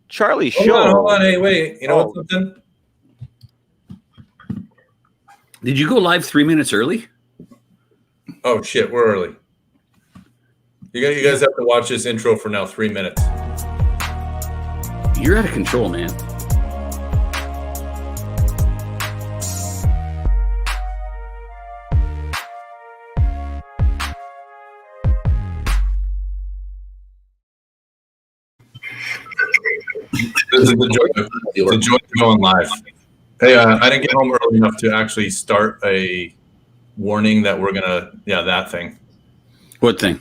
Charlie's show. Hold on. Hey, wait. You know what's something? Did you go live 3 minutes early? Oh, shit. We're early. You guys have to watch this intro for now 3 minutes. You're out of control, man. This is the joy of going live. Hey, I didn't get home early enough to actually start a warning that we're gonna, that thing. What thing?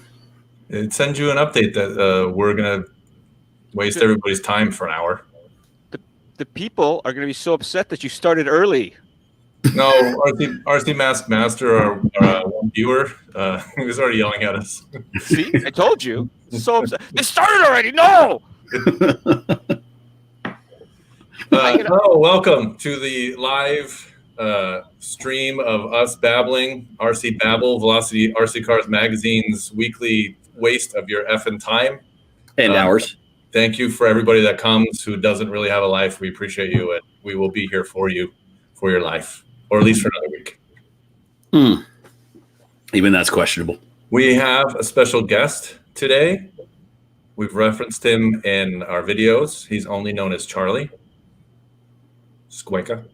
It sends you an update that we're gonna waste everybody's time for an hour. The people are gonna be so upset that you started early. No, RC Mask Master, our one viewer, he was already yelling at us. See, I told you. So upset. It started already. No. Hello, welcome to the live stream of us babbling, RC Babble, Velocity RC Cars Magazine's weekly waste of your effing time. And hours. Thank you for everybody that comes who doesn't really have a life. We appreciate you, and we will be here for you for your life, or at least for another week. Even that's questionable. We have a special guest today. We've referenced him in our videos. He's only known as Charlie. Schwenka.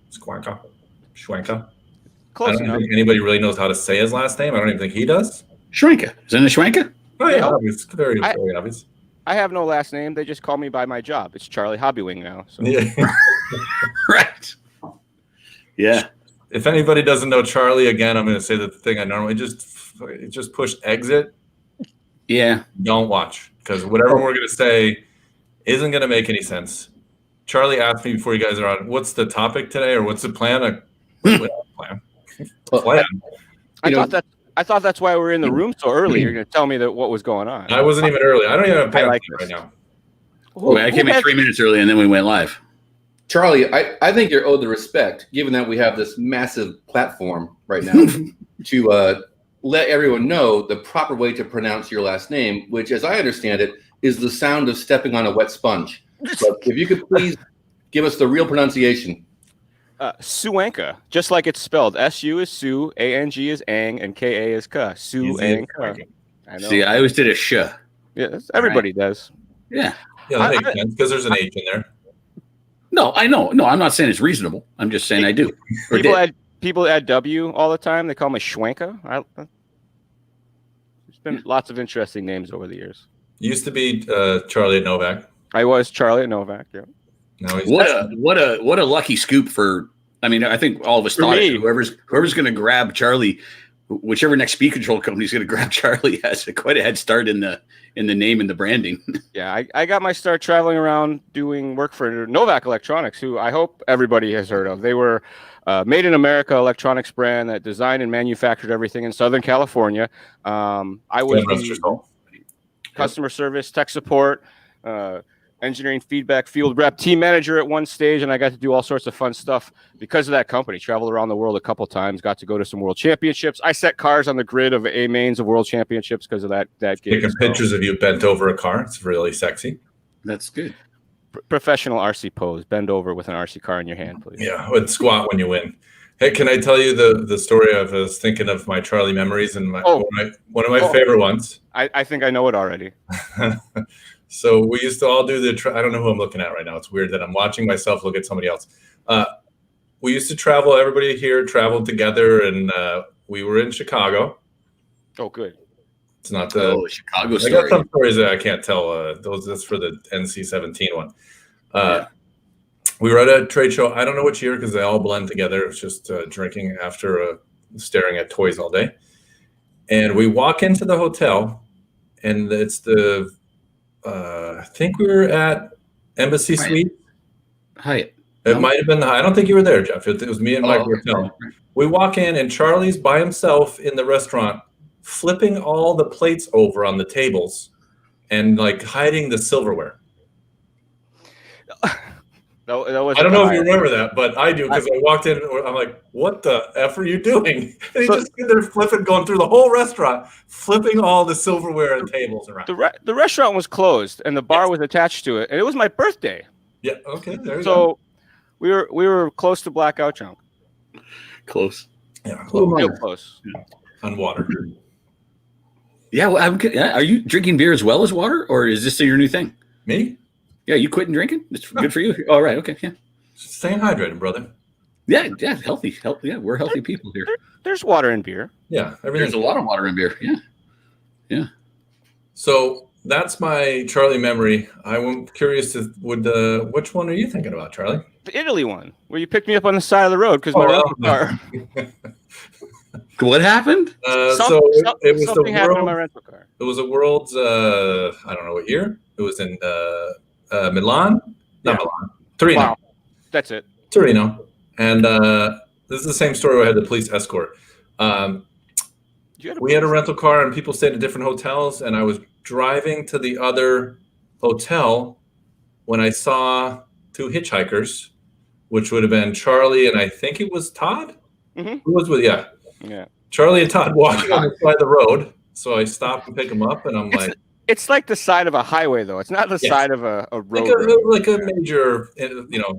Close I don't enough. think anybody really knows how to say his last name. I don't even think he does. Schwenka. Isn't it Schwenka? Oh, yeah. It's very obvious. I have no last name. They just call me by my job. It's Charlie Hobbywing now. So. Yeah. Right. Yeah. If anybody doesn't know Charlie, again, I'm going to say the thing I normally just push exit. Yeah. Don't watch, because whatever we're going to say isn't going to make any sense. Charlie asked me before you guys are on, what's the topic today, or what's the plan? Plan. I thought that's why we were in the room so early. You're going to tell me what was going on. I wasn't even early. I don't even have a plan like right now. I came in 3 minutes early, and then we went live. Charlie, I think you're owed the respect, given that we have this massive platform right now, to let everyone know the proper way to pronounce your last name, which, as I understand it, is the sound of stepping on a wet sponge. So if you could please give us the real pronunciation. Suanka, just like it's spelled. S-U is Sue, A-N-G is Ang, and K-A is Ka. Suanka. I know. See, I always did a sh. Yeah, everybody does. Yeah. Yeah, that makes sense, because there's an H in there. No, I know. No, I'm not saying it's reasonable. I'm just saying I do. People add W all the time. They call me Schwenka. There's been lots of interesting names over the years. Used to be Charlie at Novak. I was Charlie at Novak. Yeah. Now he's what a lucky scoop for. I mean, I think all of us thought whoever's going to grab Charlie, whichever next speed control company is going to grab Charlie, has quite a head start in the name and the branding. Yeah, I got my start traveling around doing work for Novak Electronics, who I hope everybody has heard of. They were made in America electronics brand that designed and manufactured everything in Southern California. I was customer service, tech support, engineering feedback, field rep, team manager at one stage, and I got to do all sorts of fun stuff because of that company. Traveled around the world a couple times, got to go to some world championships. I set cars on the grid of A mains of world championships because of that gig. Taking pictures of you bent over a car. It's really sexy. That's good. Professional RC pose. Bend over with an RC car in your hand, please. Yeah, and squat when you win. Hey, can I tell you the story of I was thinking of my Charlie memories and one of my favorite ones? I think I know it already. So we used to all do I don't know who I'm looking at right now. It's weird that I'm watching myself look at somebody else. We used to travel. Everybody here traveled together, and we were in Chicago. Oh, good. It's not the Chicago story. I got some stories that I can't tell. That's for the NC-17 one. We were at a trade show. I don't know which year because they all blend together. It's just drinking after staring at toys all day. And we walk into the hotel, and it's I think we were at Embassy Suite. Hyatt. It might have been the Hyatt. I don't think you were there, Jeff. It was me and Mike were telling. We walk in, and Charlie's by himself in the restaurant, flipping all the plates over on the tables and like hiding the silverware. I don't know if you remember that, but I do, because I walked in and I'm like, what the F are you doing? And he just stood there flipping, going through the whole restaurant, flipping all the silverware and tables around. The restaurant was closed and the bar was attached to it. And it was my birthday. Yeah. Okay. There you go. So we were close to blackout drunk. Close. Yeah. Real close. On water. Yeah. Well, are you drinking beer as well as water, or is this your new thing? Me? Yeah, you quitting drinking? It's good for you. All right. Okay. Yeah. Staying hydrated, brother. Yeah. Healthy. Yeah. We're healthy people here. There's water in beer. Yeah. There's a lot of water in beer. Yeah. So that's my Charlie memory. I'm curious which one are you thinking about, Charlie? The Italy one, where you picked me up on the side of the road because my rental car. What happened? It was something happened to my rental car. It was a World's, I don't know what year. It was in Milan. Not Milan. Torino. Wow. That's it. Torino. And this is the same story where I had the police escort. We had a rental car and people stayed at different hotels, and I was driving to the other hotel when I saw two hitchhikers, which would have been Charlie and I think it was Todd. Mm-hmm. Who was with? Yeah. Charlie and Todd walking on the side of the road. So I stopped and pick them up, and I'm like, it's like the side of a highway, though. It's not the side of a road. Like a major,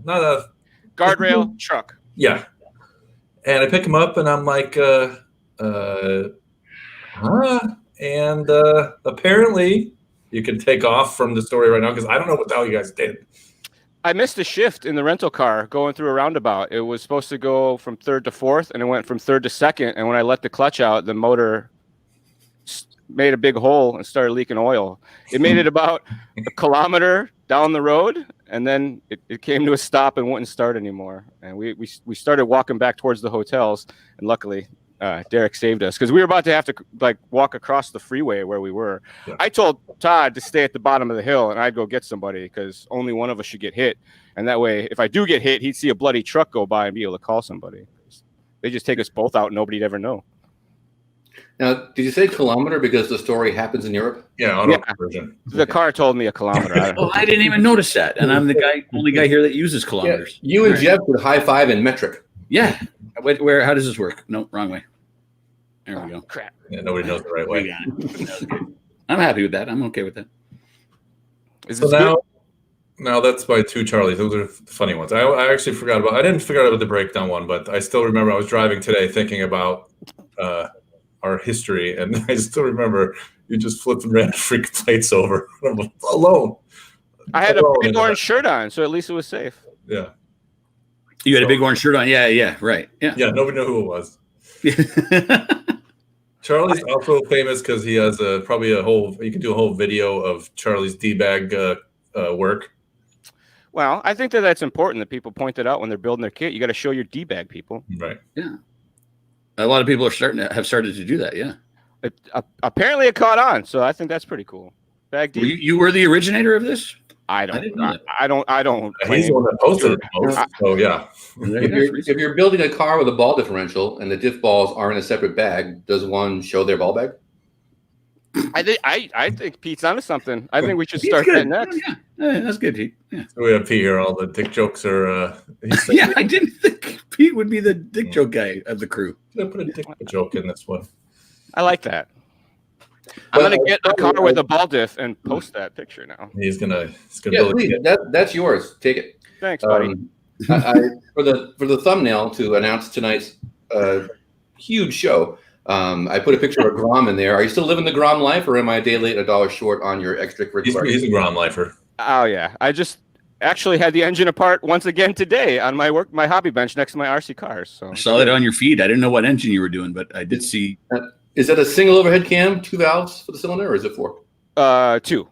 not a guardrail truck. Yeah. And I pick them up, and I'm like, And apparently, you can take off from the story right now because I don't know what the hell you guys did. I missed a shift in the rental car going through a roundabout. It was supposed to go from third to fourth, and it went from third to second. And when I let the clutch out, the motor made a big hole and started leaking oil. It made it about a kilometer down the road, and then it came to a stop and wouldn't start anymore. And we started walking back towards the hotels, and luckily Derek saved us because we were about to have to walk across the freeway where we were. Yeah. I told Todd to stay at the bottom of the hill, and I'd go get somebody because only one of us should get hit. And that way, if I do get hit, he'd see a bloody truck go by and be able to call somebody. They just take us both out, and nobody'd ever know. Now, did you say kilometer because the story happens in Europe? Yeah, version. The car told me a kilometer. I didn't even notice that, and I'm the only guy here that uses kilometers. Yeah, you and Jeff would high five in metric. Yeah. Where? How does this work? No, wrong way. There we go. Crap. Yeah, nobody knows the right way. I'm happy with that. I'm okay with that. Now that's by two Charlies. Those are the funny ones. I actually forgot about. I didn't figure out about the breakdown one, but I still remember I was driving today thinking about our history, and I still remember you just flipping random freak plates over. I'm alone. I had a big orange shirt on, so at least it was safe. Yeah. You had a big orange shirt on. Yeah. Right. Yeah. Yeah. Nobody knew who it was. Charlie's also famous because he has probably you can do a whole video of Charlie's D-bag work. Well, I think that's important that people point it out when they're building their kit. You got to show your D-bag people. Right. Yeah. A lot of people have started to do that. Yeah. Apparently it caught on, so I think that's pretty cool. Bag D. You were the originator of this? I don't. He's the one that posted it most. So yeah. If you're building a car with a ball differential and the diff balls are in a separate bag, does one show their ball bag? I think Pete's onto something. I think we should start that next. Yeah, that's good, Pete. Yeah. So we have Pete here. All the dick jokes are. Yeah, I didn't think Pete would be the dick joke guy of the crew. I put a dick joke in this one. I like that. I'm gonna get a car with a ball diff and post that picture now. He's gonna build it. That's yours. Take it. Thanks, buddy. For the thumbnail to announce tonight's huge show, I put a picture of a Grom in there. Are you still living the Grom life, or am I a day late, $1 short on your extracurricular? He's a Grom lifer. Oh yeah, I just actually had the engine apart once again today on my hobby bench next to my RC cars. So I saw it on your feed. I didn't know what engine you were doing, but I did see. Is that a single overhead cam, 2 valves for the cylinder, or is it 4? 2.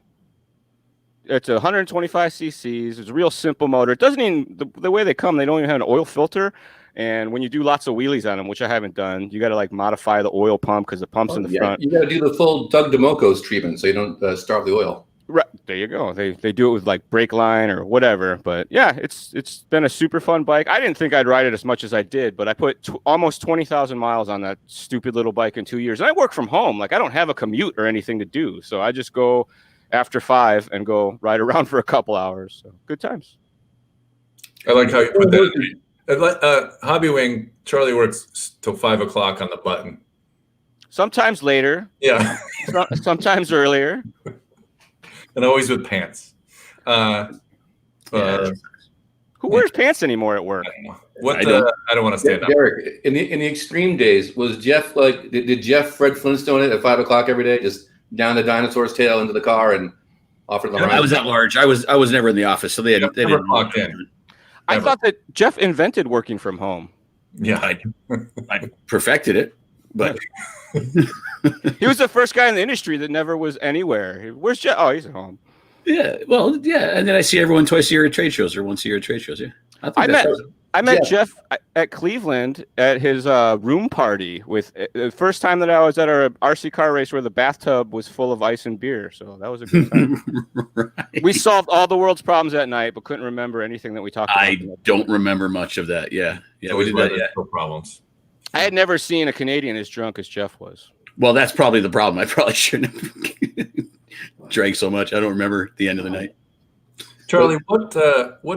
It's 125 cc's. It's a real simple motor. It doesn't even the way they come. They don't even have an oil filter. And when you do lots of wheelies on them, which I haven't done, you got to modify the oil pump because the pump's in the front. You got to do the full Doug DeMoco's treatment so you don't starve the oil. Right there you go. They do it with brake line or whatever. But yeah, it's been a super fun bike. I didn't think I'd ride it as much as I did, but I put almost 20,000 miles on that stupid little bike in 2 years. And I work from home. I don't have a commute or anything to do, so I just go after 5 and go ride around for a couple hours. So good times. I like how you put that. Hobby Wing, Charlie works till 5 o'clock on the button. Sometimes later. Yeah. Sometimes earlier. And always with pants. Who wears pants anymore at work? I don't know. I don't want to stand up. Derek, in the extreme days, was Jeff like? Did Jeff Fred Flintstone it at 5 o'clock every day, just down the dinosaur's tail into the car and off to the I was at large. I was never in the office, so they didn't clocked in. I thought that Jeff invented working from home. Yeah, I perfected it, but he was the first guy in the industry that never was anywhere. Where's Jeff? Oh, he's at home. yeah. Well, yeah, and then I see everyone twice a year at trade shows or once a year at trade shows. Yeah, I met Jeff at Cleveland at his room party with the first time that I was at our RC car race where the bathtub was full of ice and beer. So that was a good time. Right. We solved all the world's problems that night, but couldn't remember anything that we talked about. I don't remember much of that. Yeah, we did that. Yeah, no problems. I had never seen a Canadian as drunk as Jeff was. Well, that's probably the problem. I probably shouldn't have drank so much. I don't remember the end of the night. Charlie, what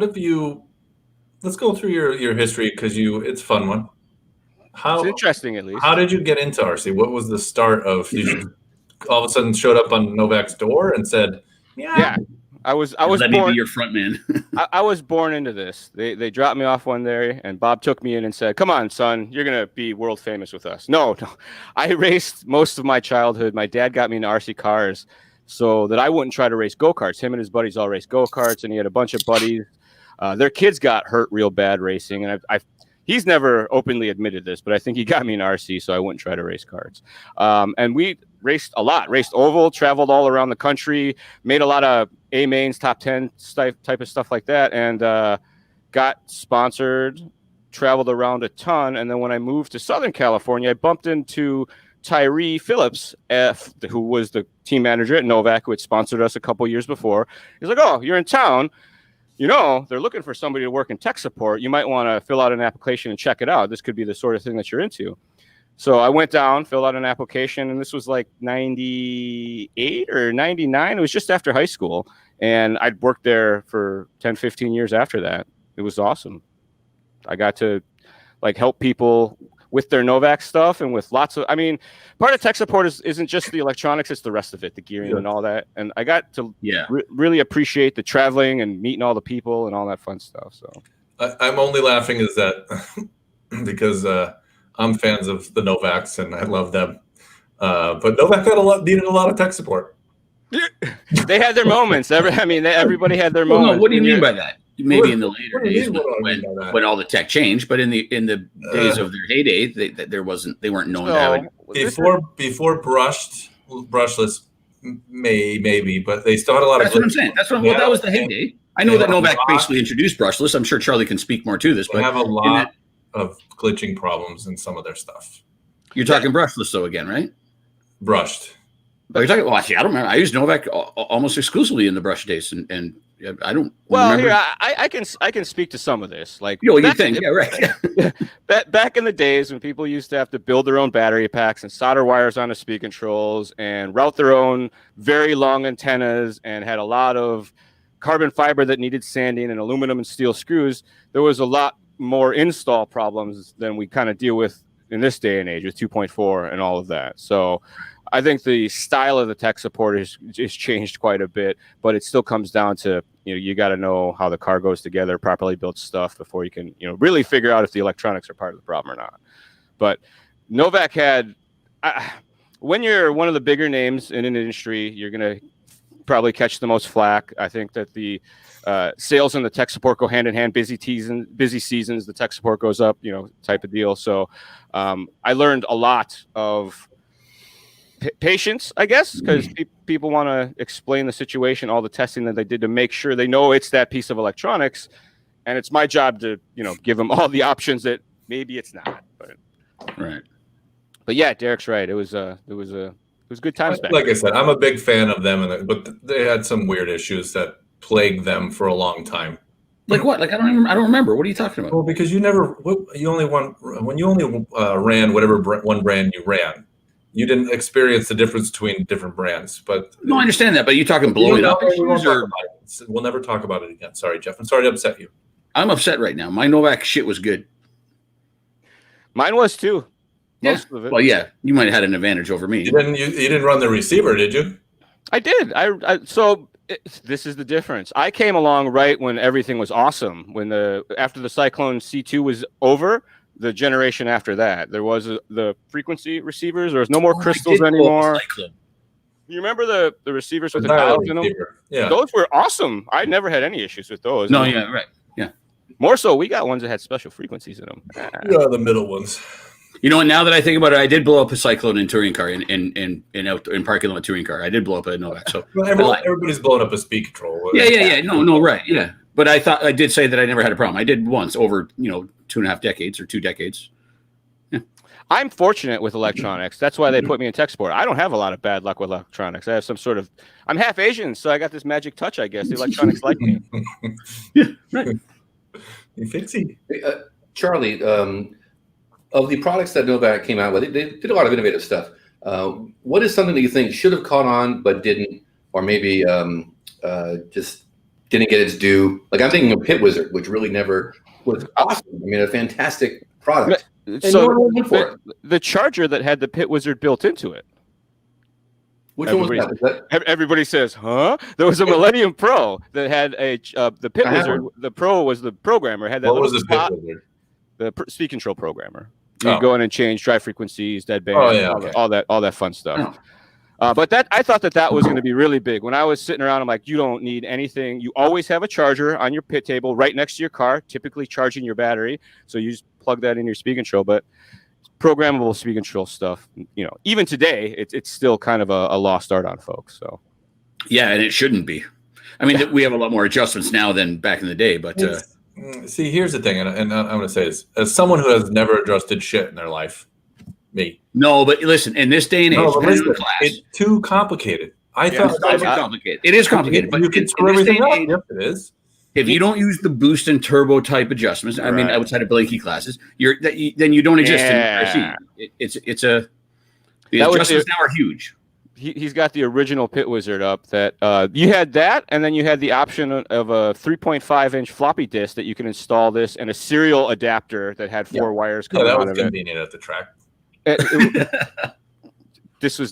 have you? Let's go through your history because it's a fun one. It's interesting, at least. How did you get into RC? What was the start of? You just all of a sudden showed up on Novak's door and said, "Yeah, I was Let born. me be your front man." I was born into this. They dropped me off one day, and Bob took me in and said, "Come on, son, you're gonna be world famous with us." No. I raced most of my childhood. My dad got me into RC cars so that I wouldn't try to race go-karts. Him and his buddies all raced go-karts, and he had a bunch of buddies. Their kids got hurt real bad racing, and he's never openly admitted this, but I think he got me in RC so I wouldn't try to race karts. And we raced a lot, raced oval, traveled all around the country, made a lot of A-mains, top 10 type of stuff like that, and got sponsored, traveled around a ton. And then when I moved to Southern California, I bumped into Tyree Phillips, who was the team manager at Novak, who had sponsored us a couple years before. He's like, "Oh, you're in town. You know, they're looking for somebody to work in tech support. You might want to fill out an application and check it out. This could be the sort of thing that you're into." So I went down, filled out an application, and this was like 98 or 99. It was just after high school. And I'd worked there for 10, 15 years after that. It was awesome. I got to help people with their Novak stuff and with lots of, part of tech support isn't just the electronics, it's the rest of it, the gearing and all that. And I got to really appreciate the traveling and meeting all the people and all that fun stuff. So I'm only laughing is that because I'm fans of the Novaks and I love them. But Novak needed a lot of tech support. They had their moments. Everybody had their moments. No, what do you mean by that? Maybe in the later days when all the tech changed, but in the days of their heyday, they weren't known that. Before brushless, maybe, but they still had a lot of. That's what I'm saying. That was the heyday. I know that Novak basically introduced brushless. I'm sure Charlie can speak more to this, but they have a lot of glitching problems in some of their stuff. You're talking brushless though again, right? Brushed. Oh, you're talking. Well, actually, I don't remember. I used Novak almost exclusively in the brush days, and I don't. Well, remember. here I can speak to some of this. Like, you think, yeah, right. Back in the days when people used to have to build their own battery packs and solder wires onto speed controls and route their own very long antennas and had a lot of carbon fiber that needed sanding and aluminum and steel screws, there was a lot more install problems than we kind of deal with in this day and age with 2.4 and all of that. So I think the style of the tech support is changed quite a bit, but it still comes down to, you got to know how the car goes together, properly built stuff before you can, really figure out if the electronics are part of the problem or not. But Novak had, when you're one of the bigger names in an industry, you're going to probably catch the most flack. I think that the sales and the tech support go hand in hand. Busy seasons, the tech support goes up, type of deal. So I learned a lot of patience, I guess, because people want to explain the situation, all the testing that they did to make sure they know it's that piece of electronics, and it's my job to give them all the options that maybe it's not. But right. But yeah, Derek's right. It was good times back. Like I said, I'm a big fan of them, but they had some weird issues that plagued them for a long time. Like what? Like I don't remember. What are you talking about? Well, because you only ran whatever one brand you ran. You didn't experience the difference between different brands, but no, I understand that. But you're talking blowing up issues, or we'll never talk about it again. Sorry, Jeff. I'm sorry to upset you. I'm upset right now. My Novak shit was good. Mine was too. Most of it. Well, yeah, you might have had an advantage over me. You didn't run the receiver, did you? I did. So This is the difference. I came along right when everything was awesome. After the Cyclone C2 was over, the generation after that, there was the frequency receivers. There was no more crystals anymore. You remember the receivers with the dials in them? Yeah, those were awesome. I never had any issues with those. No, yeah, right, yeah. More so, we got ones that had special frequencies in them. Yeah, the middle ones. You know, and now that I think about it, I did blow up a Cyclone in touring car in parking lot touring car. I did blow up a Novak. So everybody's blowing up a speed control. Yeah. No, right. Yeah. But I did say that I never had a problem. I did once over, 2.5 decades or 2 decades. Yeah. I'm fortunate with electronics. That's why they put me in tech support. I don't have a lot of bad luck with electronics. I have I'm half Asian, so I got this magic touch, I guess. The electronics like me. Yeah, right. You fancy. Charlie, of the products that Novak came out with, they did a lot of innovative stuff. What is something that you think should have caught on but didn't, or maybe just didn't get its due? Like I'm thinking of Pit Wizard, which really never was awesome. I mean, a fantastic product. So the charger that had the Pit Wizard built into it. Which one was that? Everybody says, huh? There was a Millennium Pro that had the Pit Wizard. The Pro was the programmer. Had that what was the Pit Wizard? The speed control programmer. You go in and change drive frequencies, deadband, all that fun stuff. But I thought that was going to be really big. When I was sitting around, I'm like, you don't need anything. You always have a charger on your pit table right next to your car, typically charging your battery. So you just plug that in your speed control. But programmable speed control stuff, even today, it's still kind of a lost art on folks. So yeah, and it shouldn't be. I mean, we have a lot more adjustments now than back in the day, but. See, here's the thing, and I'm going to say this as someone who has never adjusted shit in their life, me. No, but listen, in this day and age, it's too complicated. I thought it's complicated. It is complicated, but you can screw everything up. Yes, it is. If you don't use the boost and turbo type adjustments, I mean, outside of blanky classes, then you don't exist in the adjustments now are huge. He's got the original Pit Wizard up that you had that, and then you had the option of a 3.5-inch floppy disk that you can install this and a serial adapter that had 4 wires coming out of it. That was convenient at the track. This was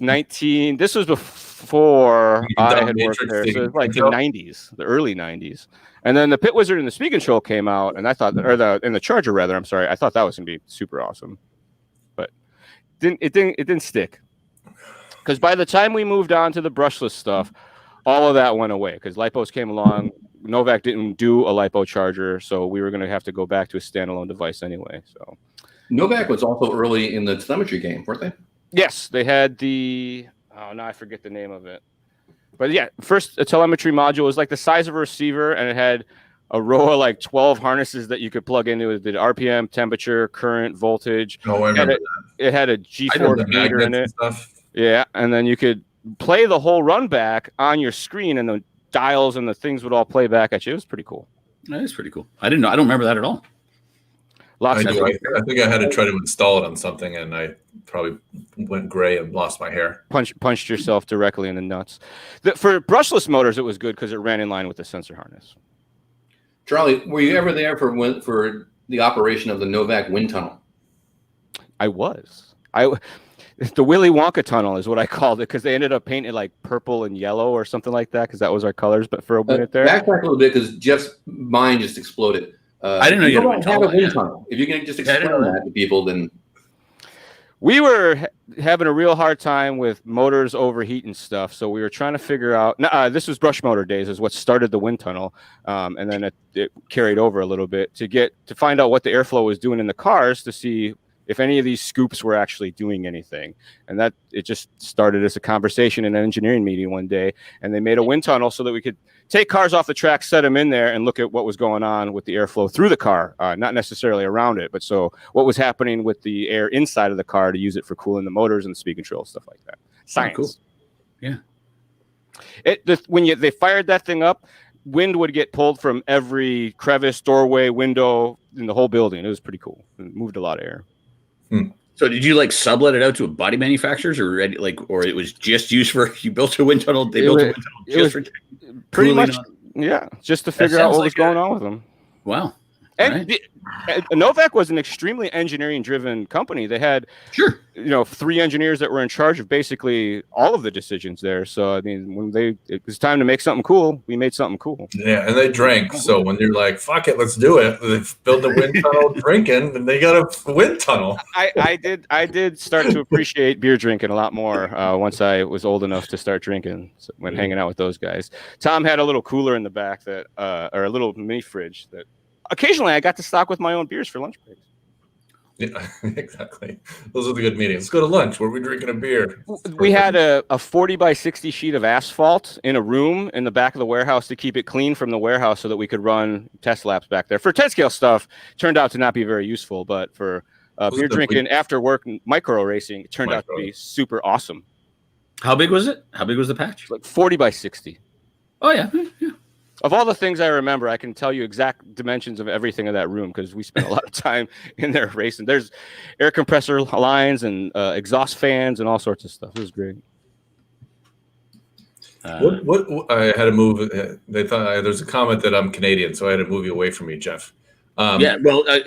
before I had worked there, so it was like the 90s, the early 90s. And then the Pit Wizard and the speed control came out, and I thought, the charger rather, I'm sorry, I thought that was going to be super awesome, but it didn't stick. Because by the time we moved on to the brushless stuff, all of that went away because lipos came along. Novak didn't do a lipo charger, so we were going to have to go back to a standalone device anyway. So Novak was also early in the telemetry game, weren't they? Yes, they had now I forget the name of it. But yeah, first a telemetry module was like the size of a receiver, and it had a row of like 12 harnesses that you could plug into. It did RPM, temperature, current, voltage. Oh, I remember that. It had a G4 meter in it. Yeah, and then you could play the whole run back on your screen, and the dials and the things would all play back at you. It was pretty cool. That is pretty cool. I didn't know. I don't remember that at all. I think I had to try to install it on something, and I probably went gray and lost my hair. Punched yourself directly in the nuts. For brushless motors, it was good because it ran in line with the sensor harness. Charlie, were you ever there for the operation of the Novak wind tunnel? I was. The Willy Wonka tunnel is what I called it because they ended up painting it like purple and yellow or something like that because that was our colors. But for a minute there, backtrack a little bit because Jeff's mind just exploded. I didn't know you had a wind tunnel. If you can just explain that to people, then we were having a real hard time with motors overheating stuff. So we were trying to figure out. This was brush motor days, is what started the wind tunnel, and then it carried over a little bit to find out what the airflow was doing in the cars to see if any of these scoops were actually doing anything. And that it just started as a conversation in an engineering meeting one day, and they made a wind tunnel so that we could take cars off the track, set them in there, and look at what was going on with the airflow through the car, not necessarily around it, but so what was happening with the air inside of the car to use it for cooling the motors and the speed control, stuff like that. Science. Oh, cool. Yeah. When they fired that thing up, wind would get pulled from every crevice, doorway, window in the whole building. It was pretty cool. It moved a lot of air. So did you sublet it out to body manufacturers, or it was just used for you built a wind tunnel? They built a wind tunnel just for pretty much, yeah, just to figure out what was going on with them. Wow. And Novak was an extremely engineering-driven company. They had, 3 engineers that were in charge of basically all of the decisions there. So I mean, when it was time to make something cool, we made something cool. Yeah, and they drank. So when you're like, "Fuck it, let's do it," they built a wind tunnel drinking, and they got a wind tunnel. I did start to appreciate beer drinking a lot more once I was old enough to start drinking when hanging out with those guys. Tom had a little cooler in the back that, or a little mini fridge that. Occasionally, I got to stock with my own beers for lunch breaks. Yeah, exactly. Those are the good meetings. Let's go to lunch. Where are we drinking a beer? We had a 40 by 60 sheet of asphalt in a room in the back of the warehouse to keep it clean from the warehouse so that we could run test laps back there. For 10 scale stuff, turned out to not be very useful, but for beer drinking after work micro racing, it turned out to be super awesome. How big was it? How big was the patch? Like 40 by 60. Oh, yeah. Of all the things I remember, I can tell you exact dimensions of everything in that room because we spent a lot of time in there racing. There's air compressor lines and exhaust fans and all sorts of stuff. It was great. What I had to move. They thought there's a comment that I'm Canadian, so I had to move you away from me, Jeff. Yeah, well, I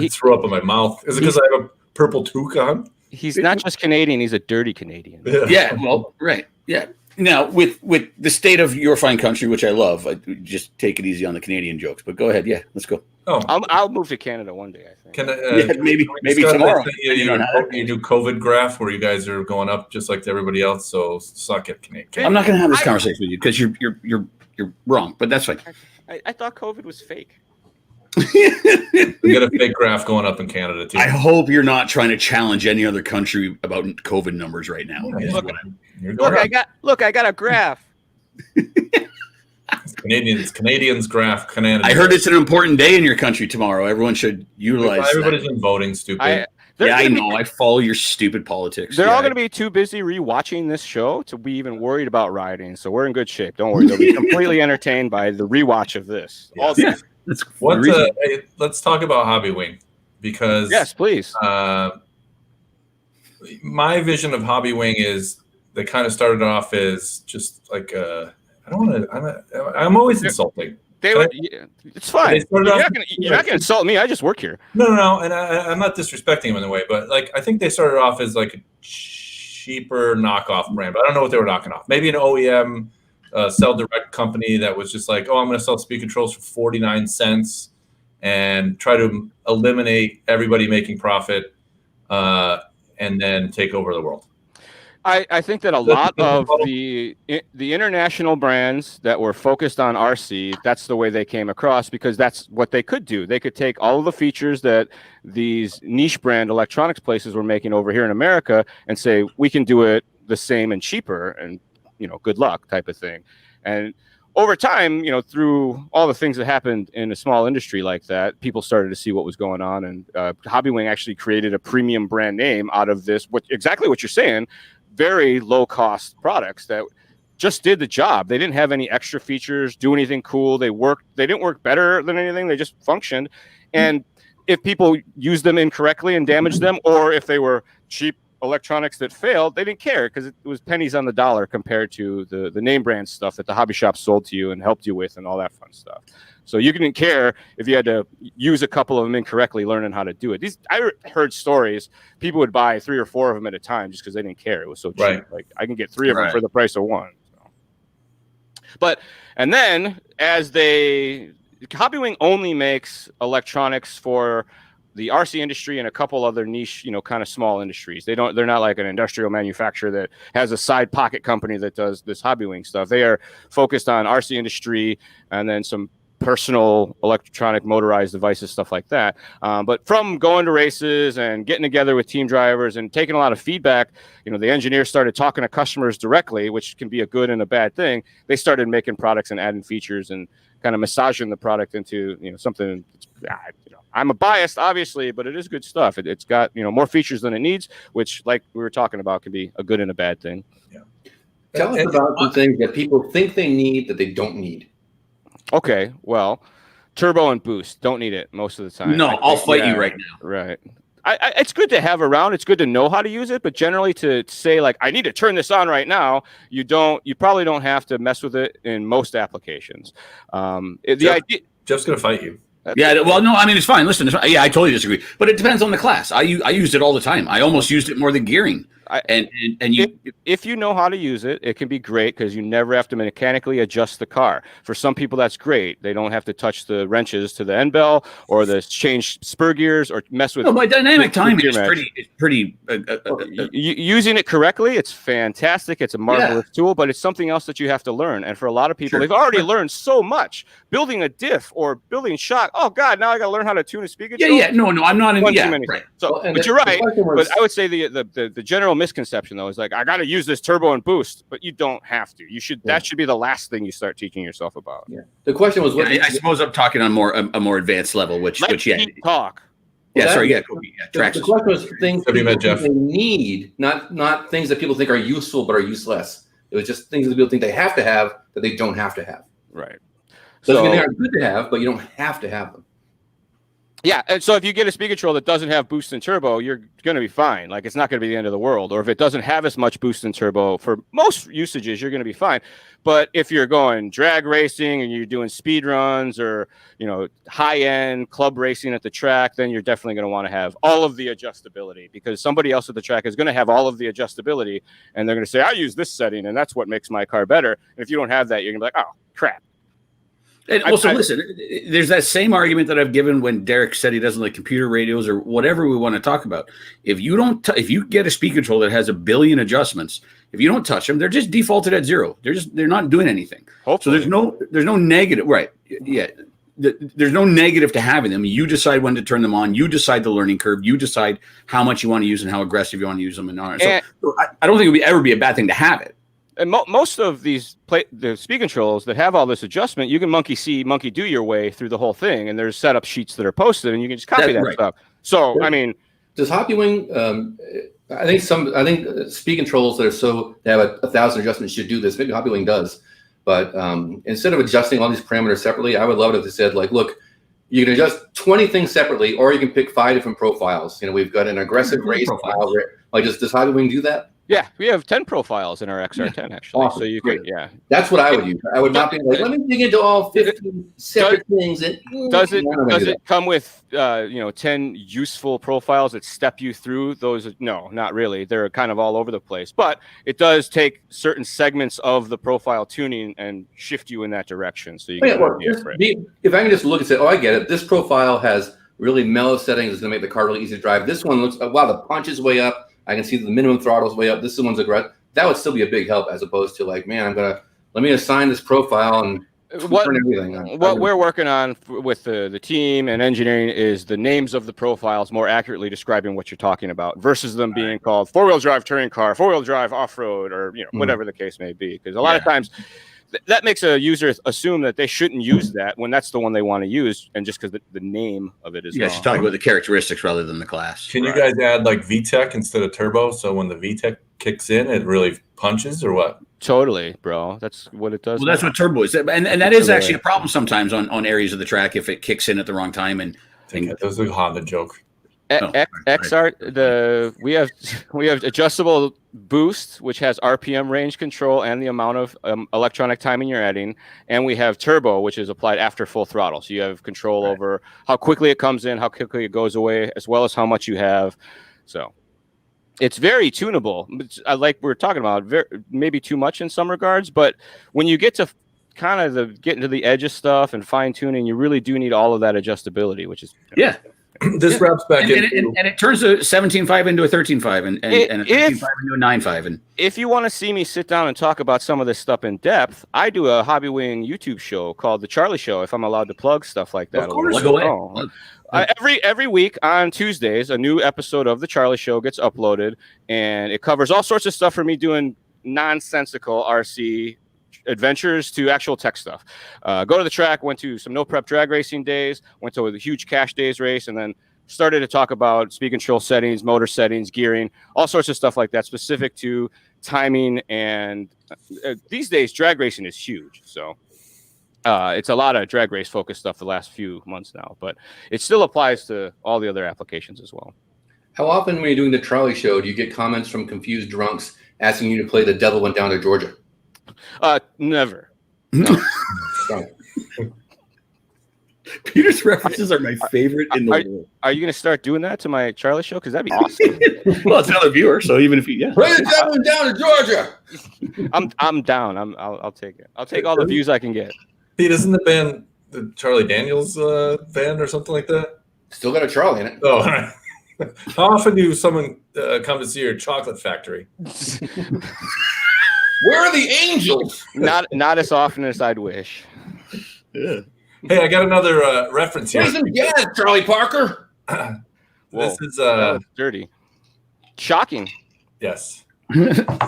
threw up in my mouth. Is it because I have a purple toque on? He's not just Canadian; he's a dirty Canadian. Yeah, well, right, yeah. Now, with the state of your fine country, which I love, I just take it easy on the Canadian jokes. But go ahead, yeah, let's go. Oh, I'll move to Canada one day. I think. Maybe tomorrow. You do COVID graph where you guys are going up just like everybody else. So suck it, Canadian. I'm not going to have this conversation with you because you're wrong. But that's fine. I thought COVID was fake. We got a fake graph going up in Canada too. I hope you're not trying to challenge any other country about COVID numbers right now. Yeah, Look, I got a graph. Canadians graph. Canada. I heard it's an important day in your country tomorrow. Everyone should utilize. Everybody's been voting. Stupid. I know. I follow your stupid politics. They're all going to be too busy rewatching this show to be even worried about rioting. So we're in good shape. Don't worry. They'll be completely entertained by the rewatch of this. Yes. Let's talk about Hobby Wing because yes, please. My vision of Hobby Wing is they kind of started off as just like I don't want to. I'm always insulting. It's fine. You're not going to insult me. I just work here. No, and I'm not disrespecting them in a way, but like I think they started off as like a cheaper knockoff brand. But I don't know what they were knocking off. Maybe an OEM sell direct company that was just like, oh, I'm going to sell speed controls for 49 cents and try to eliminate everybody making profit and then take over the world. I think that a lot of the international brands that were focused on RC, that's the way they came across because that's what they could do. They could take all of the features that these niche brand electronics places were making over here in America and say, we can do it the same and cheaper and, good luck type of thing. And over time, through all the things that happened in a small industry like that, people started to see what was going on. And Hobby Wing actually created a premium brand name out of this, exactly what you're saying, very low cost products that just did the job. They didn't have any extra features, do anything cool. They didn't work better than anything. They just functioned. And if people used them incorrectly and damaged them, or if they were cheap electronics that failed, they didn't care because it was pennies on the dollar compared to the name brand stuff that the hobby shop sold to you and helped you with and all that fun stuff. So you didn't care if you had to use a couple of them incorrectly, learning how to do it. I heard stories, people would buy 3 or 4 of them at a time just because they didn't care. It was so cheap. Right. Like I can get 3 of them for the price of 1. So. And then Hobby Wing only makes electronics for the RC industry and a couple other niche, kind of small industries. They're not like an industrial manufacturer that has a side pocket company that does this Hobby Wing stuff. They are focused on RC industry and then some personal electronic motorized devices, stuff like that. But from going to races and getting together with team drivers and taking a lot of feedback, the engineers started talking to customers directly, which can be a good and a bad thing. They started making products and adding features and kind of massaging the product into, something. I'm a biased, obviously, but it is good stuff. It's got, more features than it needs, which, like we were talking about, can be a good and a bad thing. Yeah. Tell us about some things that people think they need that they don't need. Okay, well, turbo and boost, don't need it most of the time. No, I'll fight you right now. Right. It's good to have around. It's good to know how to use it, but generally to say like, I need to turn this on right now, you probably don't have to mess with it in most applications. Jeff's going to fight you. Yeah, well, no, I mean, it's fine. Listen, yeah, I totally disagree, but it depends on the class. I used it all the time. I almost used it more than gearing. And if you know how to use it, it can be great because you never have to mechanically adjust the car. For some people, that's great. They don't have to touch the wrenches to the end bell or the change spur gears or mess with. No, my dynamic timing is pretty. Using it correctly, it's fantastic. It's a marvelous tool, but it's something else that you have to learn. And for a lot of people, they've already learned so much. Building a diff or building shock. Oh God, now I got to learn how to tune a speaker. Yeah. No, I'm not in. Yeah, right. So, but you're right. But I would say the general misconception though is like I got to use this turbo and boost, but you don't have to. You should. That should be the last thing you start teaching yourself about. Yeah. The question was, I suppose I'm talking on a more advanced level, which talk. Yeah, well, sorry. Yeah, the question was things that people think they need, not things that people think are useful but are useless. It was just things that people think they have to have that they don't have to have. Right. So I mean, they are good to have, but you don't have to have them. Yeah, and so if you get a speed control that doesn't have boost and turbo, you're going to be fine. Like it's not going to be the end of the world. Or if it doesn't have as much boost and turbo, for most usages, you're going to be fine. But if you're going drag racing and you're doing speed runs or high end club racing at the track, then you're definitely going to want to have all of the adjustability because somebody else at the track is going to have all of the adjustability, and they're going to say, "I use this setting, and that's what makes my car better." And if you don't have that, you're going to be like, "Oh crap." And also, listen, there's that same argument that I've given when Derek said he doesn't like computer radios or whatever we want to talk about. If you don't, if you get a speed control that has 1 billion adjustments, if you don't touch them, they're just defaulted at 0. They're not doing anything. Hopefully. So there's no negative, right? Yeah, there's no negative to having them. You decide when to turn them on. You decide the learning curve. You decide how much you want to use and how aggressive you want to use them. So I don't think it would ever be a bad thing to have it. And most of these the speed controls that have all this adjustment, you can monkey see, monkey do your way through the whole thing. And there's setup sheets that are posted, and you can just copy that stuff. So, I mean, does Hoppywing? I think speed controls that have 1,000 adjustments should do this. Maybe Hoppywing does, but instead of adjusting all these parameters separately, I would love it if they said, like, look, you can adjust 20 things separately, or you can pick 5 different profiles. We've got an aggressive race profile. Like, does Hoppywing do that? Yeah, we have 10 profiles in our XR10 actually. Awesome. So you could, that's what I would use. I would not be like, let me dig into all 15 separate things. Does it come with 10 useful profiles that step you through those? No, not really. They're kind of all over the place, but it does take certain segments of the profile tuning and shift you in that direction. So you if I can just look and say, oh, I get it. This profile has really mellow settings. It's going to make the car really easy to drive. This one looks, wow, the punch is way up. I can see the minimum throttle is way up. This one's aggressive. That would still be a big help as opposed to like, man, let me assign this profile and everything. What we're working on with the team and engineering is the names of the profiles more accurately describing what you're talking about versus them being called 4-wheel drive touring car, 4-wheel drive off-road, or whatever the case may be. Because a lot of times that makes a user assume that they shouldn't use that when that's the one they want to use, and just because the name of it is wrong. She's talking about the characteristics rather than the class. Can you guys add like VTEC instead of turbo, so when the VTEC kicks in, it really punches, or what? Totally, bro. That's what it does. Well, that's what turbo is, and that is actually a problem sometimes on areas of the track if it kicks in at the wrong time. And that was a Honda joke. XR, we have adjustable boost, which has RPM range control and the amount of electronic timing you're adding, and we have turbo, which is applied after full throttle. So you have control over how quickly it comes in, how quickly it goes away, as well as how much you have. So it's very tunable. Like we were talking about, maybe too much in some regards, but when you get to kind of get into the edge of stuff and fine tuning, you really do need all of that adjustability, which is This wraps back and it turns a 17.5 into a 13.5 and a 13.5 into a 9.5. And if you want to see me sit down and talk about some of this stuff in depth, I do a Hobbywing YouTube show called The Charlie Show, if I'm allowed to plug stuff like that. Of course. Every week on Tuesdays, a new episode of The Charlie Show gets uploaded, and it covers all sorts of stuff from me doing nonsensical RC adventures to actual tech stuff. Go to the track, went to some no prep drag racing days, went to a huge cash days race, and then started to talk about speed control settings, motor settings, gearing, all sorts of stuff like that specific to timing. And these days drag racing is huge, so it's a lot of drag race focused stuff the last few months now, but it still applies to all the other applications as well. How often when you're doing the Charlie Show do you get comments from confused drunks asking you to play The Devil Went Down to Never. No. Peter's references are my favorite in the world. Are you going to start doing that to my Charlie show? Because that'd be awesome. Well, it's another viewer, so even if Ladies and gentlemen, down to Georgia. I'm down. I'll take it. I'll take all the views I can get. Pete, isn't the band the Charlie Daniels band or something like that? Still got a Charlie in it. Oh, all right. How often do someone come to see your chocolate factory? Where are the angels? Not as often as I'd wish. Yeah. Hey, I got another reference here. Raise some gas, Charlie Parker. This is that was dirty. Shocking. yes.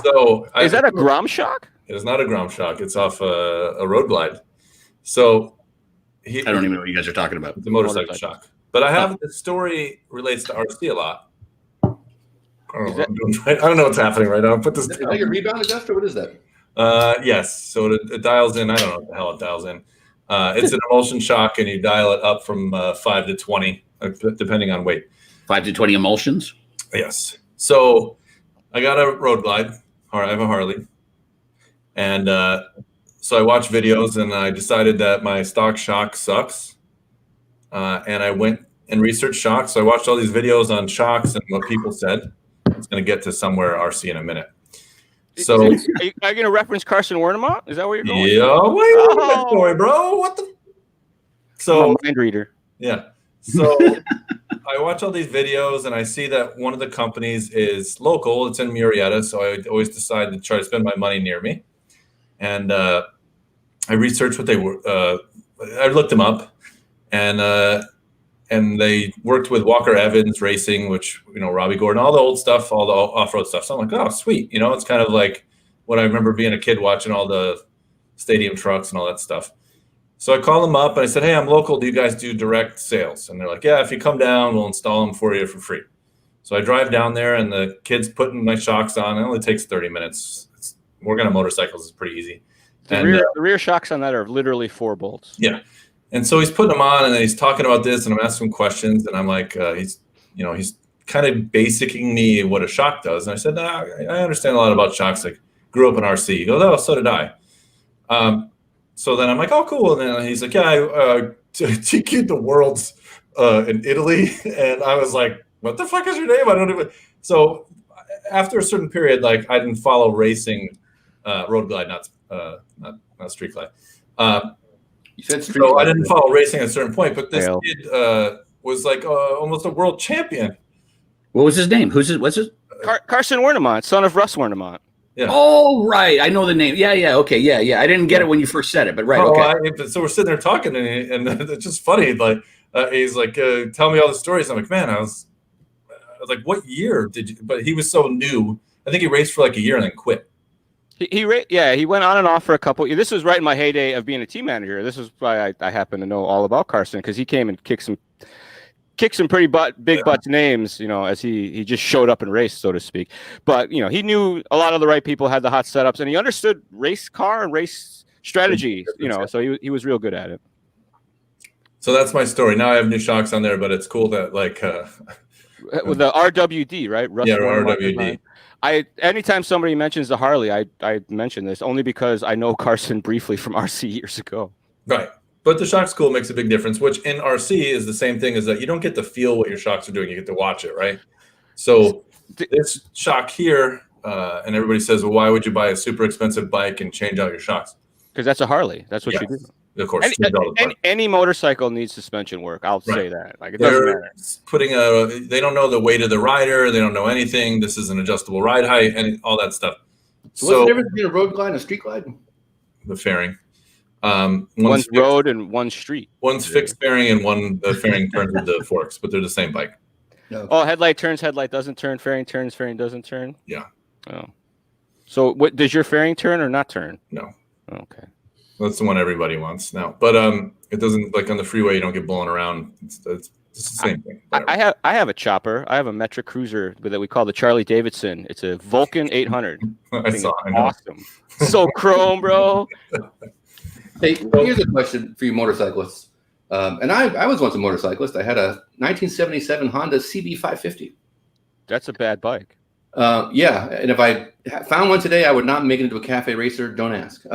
So Is that a Grom shock? It is not a Grom shock. It's off a road glide. So I don't even know what you guys are talking about. The motorcycle shock. But I have the story relates to RC a lot. I don't know what's happening right now. Put this. Is that like a rebound adjuster? What is that? Yes. So it dials in. I don't know what the hell it dials in. It's an emulsion shock, and you dial it up from 5 to 20, depending on weight. 5 to 20 emulsions? Yes. So I got a road glide. I have a Harley. And so I watched videos, and I decided that my stock shock sucks. And I went and researched shocks. So I watched all these videos on shocks and what people said. It's going to get to somewhere RC in a minute. So are you going to reference Carson Wernemont? Is that where you're going? Yeah, wait a minute, story, bro. What the? So I'm a mind reader. Yeah. So I watch all these videos, and I see that one of the companies is local. It's in Murrieta, so I always decide to try to spend my money near me. And I researched what they were. I looked them up. And they worked with Walker Evans Racing, which, Robbie Gordon, all the old stuff, all the off-road stuff. So I'm like, oh, sweet. It's kind of like what I remember being a kid watching all the stadium trucks and all that stuff. So I called them up and I said, hey, I'm local. Do you guys do direct sales? And they're like, yeah, if you come down, we'll install them for you for free. So I drive down there, and the kid's putting my shocks on. It only takes 30 minutes. Working on motorcycles is pretty easy. The rear shocks on that are literally 4 bolts. Yeah. And so he's putting them on, and then he's talking about this, and I'm asking him questions, and I'm like, he's kind of basicing me what a shock does. And I said, I understand a lot about shocks. I grew up in RC. He goes, oh, so did I. So then I'm like, oh, cool. And then he's like, yeah, I TQ'd the Worlds in Italy. And I was like, what the fuck is your name? I don't even. So after a certain period, like, I didn't follow racing, road glide, not street glide. You said street. So I didn't follow racing at a certain point, but this kid was like almost a world champion. What was his name? What's his? Carson Wernemont, son of Russ Wernemont. Yeah. Oh, right. I know the name. Yeah. Okay. Yeah. I didn't get it when you first said it, but right. Okay. So we're sitting there talking, and it's just funny. Like he's like, tell me all the stories. I'm like, man, I was like, what year did you? But he was so new. I think he raced for like a year and then quit. He went on and off for a couple. This was right in my heyday of being a team manager. This is why I happen to know all about Carson, because he came and kicked some pretty big butt names, as he just showed up and raced, so to speak. But he knew a lot of the right people, had the hot setups, and he understood race car and race strategy. So he was real good at it. So that's my story. Now I have new shocks on there, but it's cool that with the RWD, right? RWD. Anytime somebody mentions the Harley, I mention this only because I know Carson briefly from RC years ago. Right. But the shock's cool, makes a big difference, which in RC is the same thing as that you don't get to feel what your shocks are doing. You get to watch it, right? So this shock here, and everybody says, well, why would you buy a super expensive bike and change out your shocks? Because that's a Harley. That's what you do. Of course. Any motorcycle needs suspension work. I'll say that. Like, it doesn't matter. They don't know the weight of the rider. They don't know anything. This is an adjustable ride height and all that stuff. So what's the difference between a road glide and a street glide? The fairing. One's road and one's street. One's fixed fairing, and the fairing turns with the forks, but they're the same bike. No. Oh, headlight turns, headlight doesn't turn. Fairing turns, fairing doesn't turn. Yeah. Oh. So what does your fairing turn or not turn? No. Okay. That's the one everybody wants now. But it doesn't, like on the freeway, you don't get blown around. It's the same thing. I have a chopper. I have a metric cruiser that we call the Charlie Davidson. It's a Vulcan 800. I know. Awesome. So chrome, bro. Hey, here's a question for you motorcyclists. And I was once a motorcyclist. I had a 1977 Honda CB550. That's a bad bike. Yeah, and if I found one today, I would not make it into a cafe racer. Don't ask.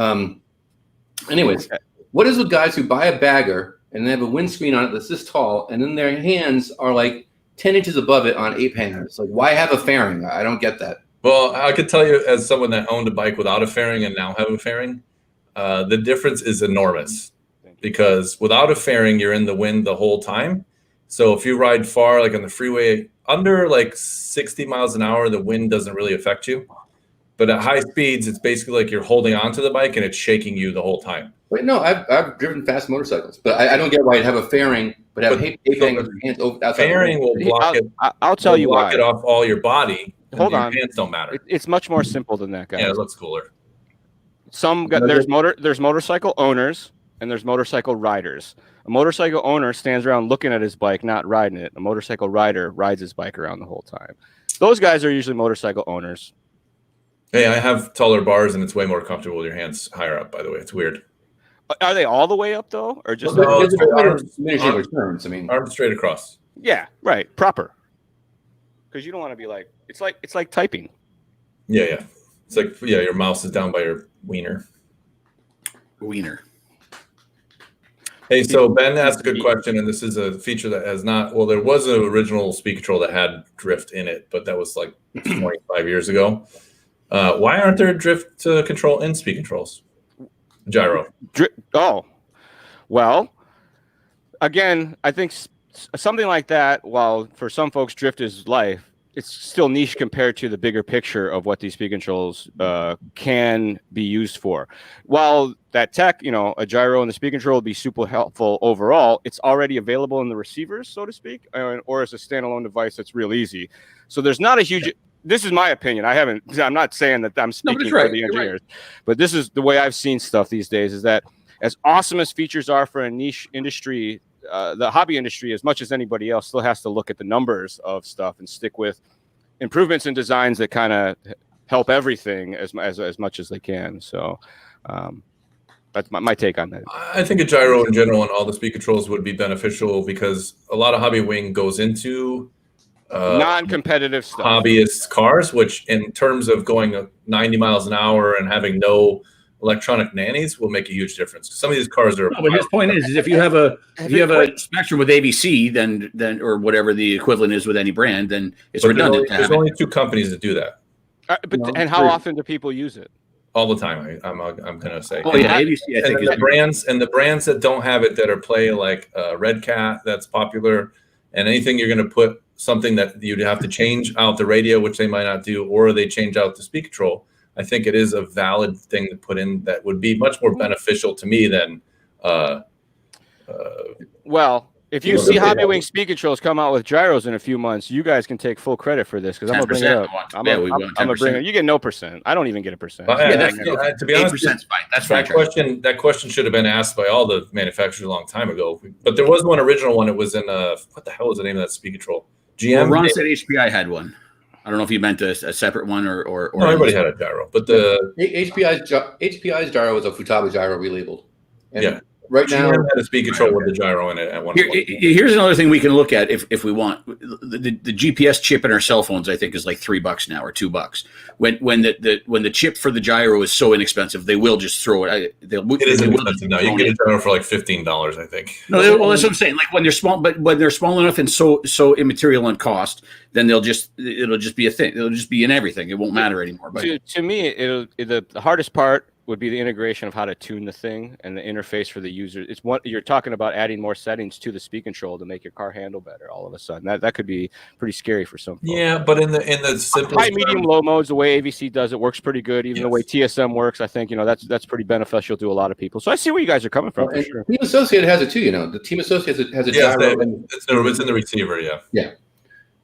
Anyways, what is with guys who buy a bagger and they have a windscreen on it that's this tall, and then their hands are like 10 inches above it on ape hangers. Like, why have a fairing? I don't get that. Well, I could tell you as someone that owned a bike without a fairing and now have a fairing, the difference is enormous. Because without a fairing, you're in the wind the whole time. So if you ride far, like on the freeway, under like 60 miles an hour, the wind doesn't really affect you. But at high speeds, it's basically like you're holding onto the bike and it's shaking you the whole time. Wait, no, I've driven fast motorcycles, but I don't get why you'd have a fairing, but have ape hangers and hands outside. Fairing will block it. I'll tell you why. Block it off all your body. Hold on. Your hands don't matter. It's much more simple than that, guys. Yeah, it looks cooler. There's motorcycle owners and there's motorcycle riders. A motorcycle owner stands around looking at his bike, not riding it. A motorcycle rider rides his bike around the whole time. Those guys are usually motorcycle owners. Hey, I have taller bars and it's way more comfortable with your hands higher up, by the way. It's weird. Are they all the way up though? Or just arms straight across. Yeah, right. Proper. Because you don't want to be like it's like typing. Yeah. It's like your mouse is down by your wiener. Hey, so Ben asked a good question, and this is a feature that has not. Well, there was an original speed control that had drift in it, but that was like 25 years ago. Why aren't there drift control in speed controls? Gyro. Well, again, I think something like that, while for some folks drift is life, it's still niche compared to the bigger picture of what these speed controls can be used for. While that tech, a gyro and the speed control will be super helpful overall, it's already available in the receivers, so to speak, or as a standalone device that's real easy. So there's not a huge... This is my opinion. I'm not saying that I'm speaking for the engineers, but this is the way I've seen stuff these days, is that as awesome as features are for a niche industry, the hobby industry, as much as anybody else, still has to look at the numbers of stuff and stick with improvements in designs that kind of help everything as much as they can. So that's my take on that. I think a gyro in general and all the speed controls would be beneficial because a lot of hobby wing goes into non-competitive stuff, hobbyist cars, which in terms of going 90 miles an hour and having no electronic nannies will make a huge difference. Some of these cars are. No, but his point is if you have a Spectrum with ABC, then or whatever the equivalent is with any brand, then it's redundant. There's only two companies that do that. And how often do people use it? All the time. I'm gonna say. Oh yeah, ABC. I think the brands that don't have it that are play like Red Cat that's popular, and anything you're gonna put something that you'd have to change out the radio, which they might not do, or they change out the speed control. I think it is a valid thing to put in that would be much more beneficial to me than. Well, if you see Hobby Wing speed controls come out with gyros in a few months, you guys can take full credit for this because I'm gonna bring it up. I'm gonna bring it. You get no percent. I don't even get a percent. To be honest, that's that question should have been asked by all the manufacturers a long time ago. But there was one original one. It was in what the hell is the name of that speed control? GM. Well, Ron said HPI had one. I don't know if you meant a separate one or no, everybody had a gyro, but the HPI's gyro was a Futaba gyro relabeled. And right now, GM had a speed control with the gyro in it at one point. Here's another thing we can look at if we want. The GPS chip in our cell phones, I think, is like $3 now or $2. When the chip for the gyro is so inexpensive, they will just throw it. It is inexpensive now. You can get a gyro for like $15, I think. No, well, that's what I'm saying. Like when they're small, but when they're small enough and so immaterial in cost, then it'll just be a thing. It'll just be in everything. It won't matter anymore. But to me, the hardest part would be the integration of how to tune the thing and the interface for the user. It's what you're talking about, adding more settings to the speed control to make your car handle better all of a sudden. That could be pretty scary for some folks. Yeah, but in the simplest high, medium, low modes, the way AVC does it works pretty good. Even the way TSM works, I think that's pretty beneficial to a lot of people. So I see where you guys are coming from for sure. Team Associated has it too, The Team Associated has a gyro. It's in the receiver, Yeah.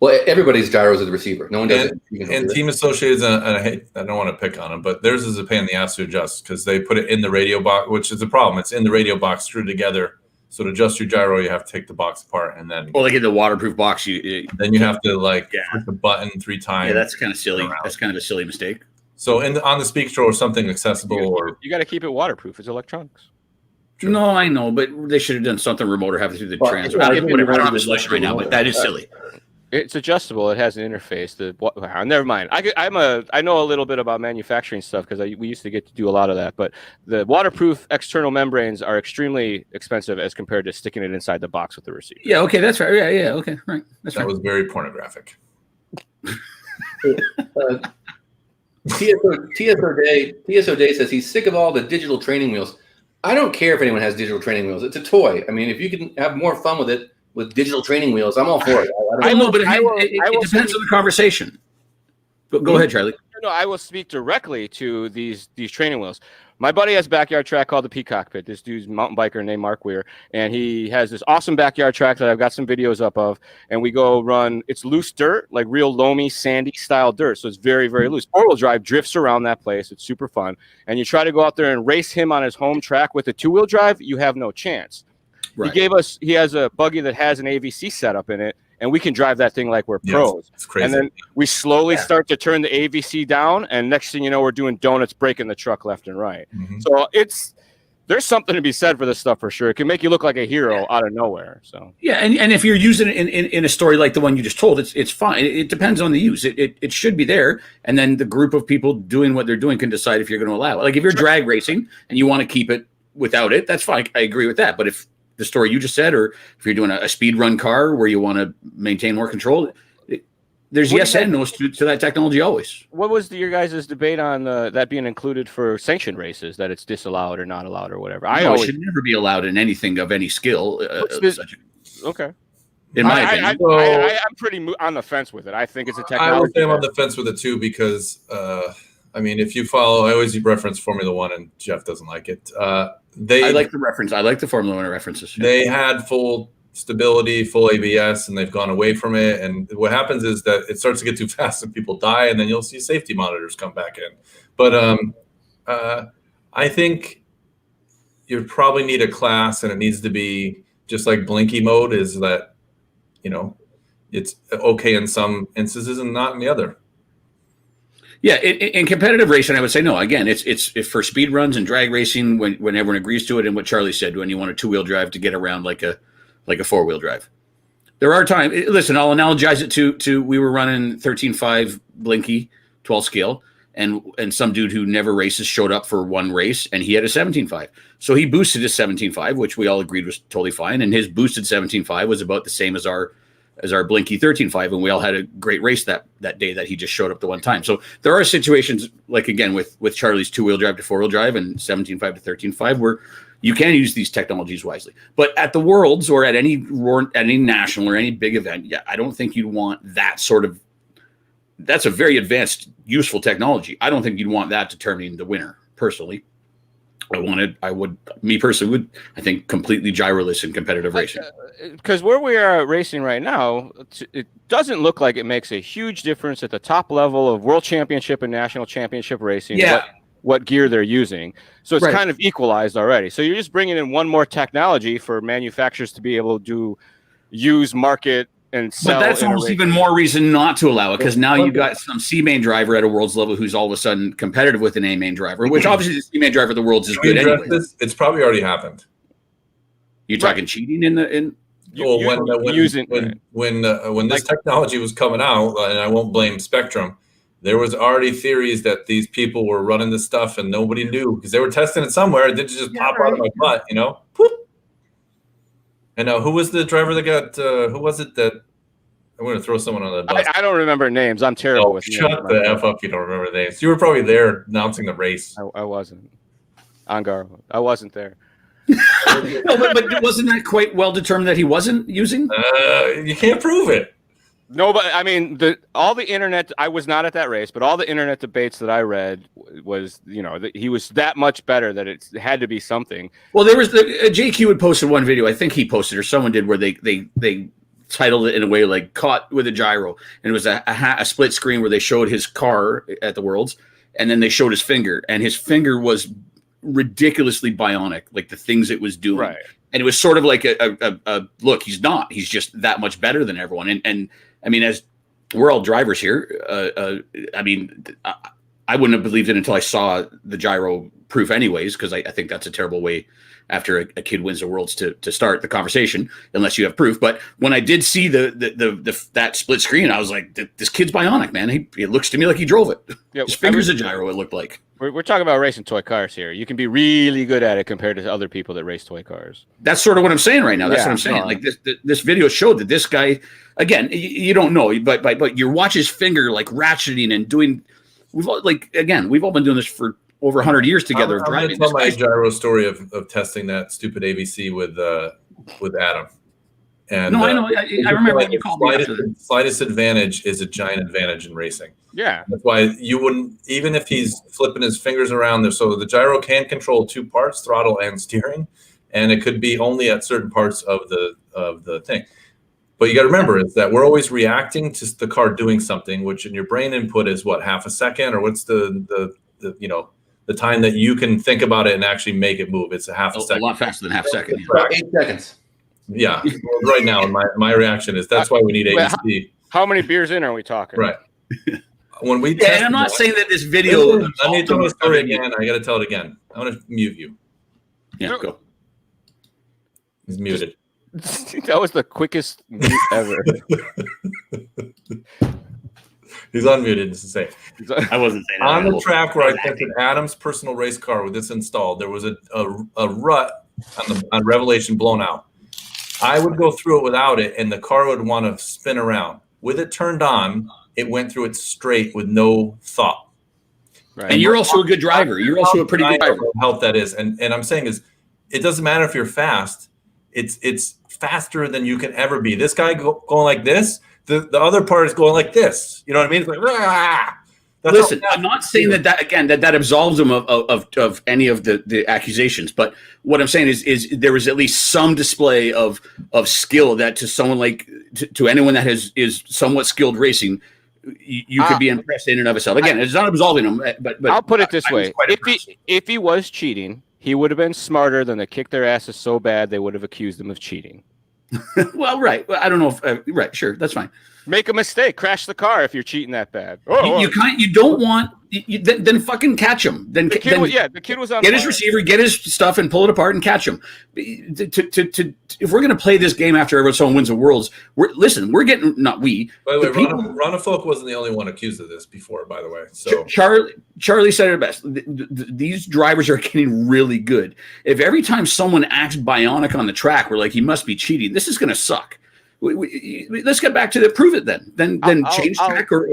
Well, everybody's gyros are the receiver. No one does it. And Team Associated, I don't want to pick on them, but theirs is a pain in the ass to adjust because they put it in the radio box, which is a problem. It's in the radio box screwed together. So to adjust your gyro, you have to take the box apart and then. Well, like in the waterproof box, then you have to push the button 3 times. Yeah, that's kind of silly. That's kind of a silly mistake. So on the speed control or something accessible, you got to keep it waterproof. It's electronics. True. No, I know, but they should have done something remote or have it through the transfer. Whatever. I don't have a solution right now, but that is silly. It's adjustable. It has an interface. Never mind. I know a little bit about manufacturing stuff because we used to get to do a lot of that. But the waterproof external membranes are extremely expensive as compared to sticking it inside the box with the receiver. Yeah. Okay. That's right. Yeah. Okay. Right. That was very pornographic. TSO Day says he's sick of all the digital training wheels. I don't care if anyone has digital training wheels. It's a toy. I mean, if you can have more fun with it with digital training wheels, I'm all for it. I know, but it depends on the conversation. Go ahead, Charlie. No, I will speak directly to these training wheels. My buddy has a backyard track called the Peacock Pit. This dude's a mountain biker named Mark Weir, and he has this awesome backyard track that I've got some videos up of. And we go run. It's loose dirt, like real loamy, sandy style dirt. So it's very, very loose. 4-wheel drive drifts around that place. It's super fun. And you try to go out there and race him on his home track with a 2-wheel drive, you have no chance. Right. He has a buggy that has an AVC setup in it, and we can drive that thing like we're pros. It's crazy. And then we slowly start to turn the AVC down, and next thing you know, we're doing donuts, breaking the truck left and right. Mm-hmm. So there's something to be said for this stuff for sure. It can make you look like a hero out of nowhere. So and if you're using it in a story like the one you just told, it's fine. It depends on the use. It should be there, and then the group of people doing what they're doing can decide if you're going to allow it. Like if you're drag racing and you want to keep it without it, that's fine. I agree with that. But if the story you just said, or if you're doing a speed run car where you want to maintain more control, there's yes and no's to that technology always. What was your guys' debate on that being included for sanctioned races, that it's disallowed or not allowed or whatever? It should never be allowed in anything of any skill. Okay. In my opinion. I'm pretty on the fence with it. I think it's a technology. I would say I'm on the fence with it too because, if you follow, I always reference Formula One and Jeff doesn't like it. I like the reference. I like the Formula One references. They had full stability, full ABS, and they've gone away from it. And what happens is that it starts to get too fast and people die, and then you'll see safety monitors come back in. But I think you probably need a class, and it needs to be just like blinky mode is that, it's okay in some instances and not in the other. Yeah, in competitive racing, I would say no. Again, it's for speed runs and drag racing when everyone agrees to it, and what Charlie said, when you want a 2-wheel drive to get around like a 4-wheel drive. There are times. Listen, I'll analogize it to we were running 13.5 Blinky 12 scale, and some dude who never races showed up for one race, and he had a 17.5. So he boosted his 17.5, which we all agreed was totally fine, and his boosted 17.5 was about the same as our Blinky 13.5, and we all had a great race that day that he just showed up the one time. So there are situations like, again, with Charlie's 2-wheel drive to 4-wheel drive and 17.5 to 13.5 where you can use these technologies wisely. But at the Worlds or at any national or any big event, I don't think you'd want that sort of – that's a very advanced, useful technology. I don't think you'd want that determining the winner, personally. I think completely gyroless in competitive racing. Because where we are racing right now, it doesn't look like it makes a huge difference at the top level of world championship and national championship racing. What gear they're using. So it's kind of equalized already. So you're just bringing in one more technology for manufacturers to be able to use, market, and sell. But that's almost even more reason not to allow it, because now you got some C-main driver at a Worlds level who's all of a sudden competitive with an A-main driver, which obviously the C-main driver of the Worlds is good anyway. It's probably already happened. You're talking cheating in when this technology was coming out, and I won't blame Spectrum, there was already theories that these people were running this stuff and nobody knew because they were testing it somewhere. It didn't just pop out of my butt, Whoop. And now, who was the driver that got? Who was it that? I'm going to throw someone on the bus. I don't remember names. I'm terrible with names. Shut the F up! You don't remember names. You were probably there announcing the race. I wasn't. Angar, I wasn't there. No, but wasn't that quite well determined that he wasn't using? You can't prove it. No, but I mean, all the internet. I was not at that race, but all the internet debates that I read was, he was that much better that it had to be something. Well, there was JQ had posted one video. I think he posted or someone did where they titled it in a way like "Caught with a Gyro," and it was a split screen where they showed his car at the Worlds, and then they showed his finger, and his finger was ridiculously bionic, like the things it was doing. Right. And it was sort of like a look. He's just that much better than everyone. And I mean, as we're all drivers here, I wouldn't have believed it until I saw the gyro proof anyways, because I think that's a terrible way after a kid wins the worlds to start the conversation, unless you have proof. But when I did see that split screen, I was like, this kid's bionic, man. It looks to me like he drove it. Yeah, his fingers a gyro. It looked like. We're talking about racing toy cars here. You can be really good at it compared to other people that race toy cars. That's sort of what I'm saying right now. That's what I'm saying. Like this video showed that this guy, again, you don't know, but you watch his finger like ratcheting and doing. We've all been doing this for over 100 years together. I'm going to tell my gyro story of testing that stupid ABC with Adam. And no, I know. I remember when you called me after that. Slightest advantage is a giant advantage in racing. Yeah. That's why you wouldn't, even if he's flipping his fingers around there. So the gyro can control two parts, throttle and steering, and it could be only at certain parts of the thing. But you got to remember is that we're always reacting to the car doing something, which in your brain input is what, half a second, or what's the time that you can think about it and actually make it move. It's a half a second. A lot faster than half a second. Yeah. About 8 seconds. Yeah. Right now, my reaction is that's why we need ABC. How many beers in are we talking? Right. When we and I'm not saying that this video. Let me tell the story again. I got to tell it again. I'm going to mute you. Yeah, go. He's muted. That was the quickest mute ever. He's unmuted. Just to say, I wasn't saying that. On the track where I tested Adam's personal race car with this installed, there was a rut on Revelation blown out. I would go through it without it, and the car would want to spin around. With it turned on, it went through it straight with no thought. Right. And you're also a good driver. You're also a pretty good driver. How help that is, and I'm saying is, it doesn't matter if you're fast. It's faster than you can ever be. This guy going like this. The other part is going like this. You know what I mean? It's like, rah! Listen, I'm not saying that absolves him of any of the accusations, but what I'm saying is there was at least some display of skill that to someone like to anyone that is somewhat skilled racing, you could be impressed in and of itself. Again, it's not absolving him, but I'll put it this way: if he was cheating, he would have been smarter than to kick their asses so bad they would have accused him of cheating. Well, right. Well, I don't know if right. Sure, that's fine. Make a mistake, crash the car if you're cheating that bad. You don't want then fucking catch him. Then the kid was on. Get his receiver, get his stuff, and pull it apart and catch him. If we're gonna play this game after someone wins the worlds, we're getting not we. By the way, Ronnefolk wasn't the only one accused of this before. By the way, so Charlie said it best. These drivers are getting really good. If every time someone acts bionic on the track, we're like he must be cheating. This is gonna suck. Let's get back to the prove it then change track or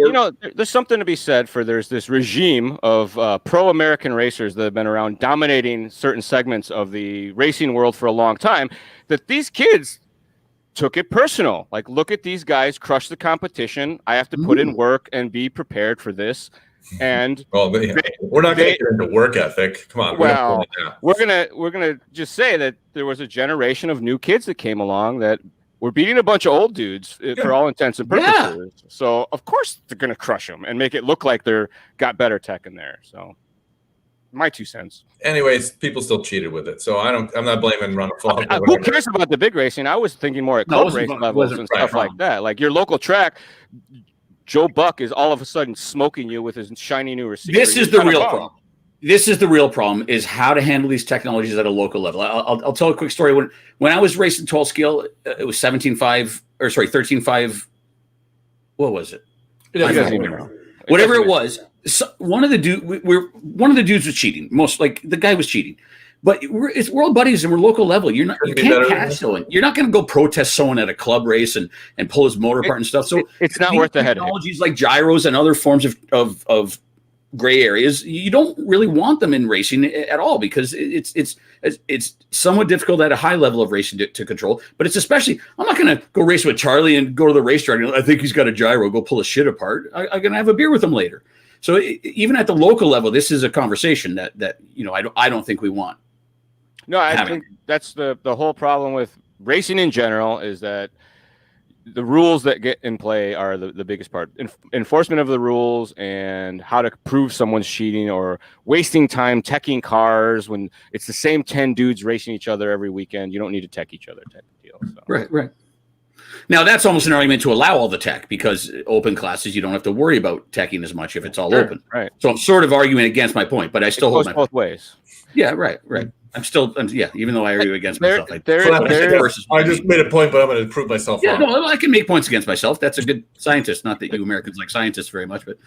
there's something to be said for there's this regime of pro-American racers that have been around dominating certain segments of the racing world for a long time, that these kids took it personal. Like, look at these guys crush the competition. I have to put in work and be prepared for this. And we're not going to get into work ethic. Come on. Well, we're gonna just say that there was a generation of new kids that came along that we're beating a bunch of old dudes for all intents and purposes. Yeah. So of course they're going to crush them and make it look like they're got better tech in there. So my 2 cents. Anyways, people still cheated with it. So I'm not blaming Ronnefolk. Who cares about the big racing? I was thinking more at club race levels and stuff like that. Like your local track, Joe Buck is all of a sudden smoking you with his shiny new receiver. This is the real problem. This is the real problem: is how to handle these technologies at a local level. I'll tell a quick story. When I was racing 12 scale, it was 13.5. What was it? Whatever it was. One of the dudes was cheating. The guy was cheating. But it's world buddies and we're local level. You can't catch someone. You're not going to go protest someone at a club race and pull his motor apart and stuff. So it's not worth the headache. Technologies like gyros and other forms of gray areas, you don't really want them in racing at all because it's somewhat difficult at a high level of racing to control. But it's especially, I'm not going to go race with Charlie and go to the racetrack. I think he's got a gyro. Go pull his shit apart. I'm going to have a beer with him later. So even at the local level, this is a conversation that I don't think we want. No, I think that's the whole problem with racing in general is that the rules that get in play are the biggest part. Enforcement of the rules and how to prove someone's cheating or wasting time teching cars when it's the same 10 dudes racing each other every weekend. You don't need to tech each other type of deal. So. Right. Now, that's almost an argument to allow all the tech because open classes, you don't have to worry about teching as much if it's all open. Right. So I'm sort of arguing against my point, but I still hold my both ways. Yeah, right. even though I argue against myself. I just made a point, but I'm going to prove myself wrong. No, I can make points against myself. That's a good scientist. Not that you Americans like scientists very much, but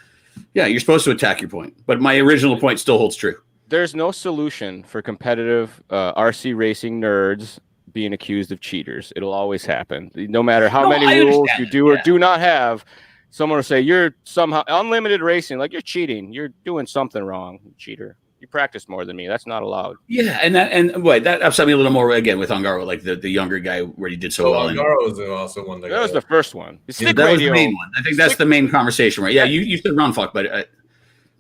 yeah, you're supposed to attack your point. But my original point still holds true. There's no solution for competitive RC racing nerds being accused of cheaters. It'll always happen. No matter how many rules you do or do not have, someone will say you're somehow unlimited racing, like you're cheating. You're doing something wrong, cheater. You practice more than me. That's not allowed. Yeah, that upset me a little more again with Ungaro, like the younger guy where he did so well. Ungaro was also one. That was the first one. Stick radio. Was the main one. I think that's the main conversation, right? Yeah, you said round fuck, but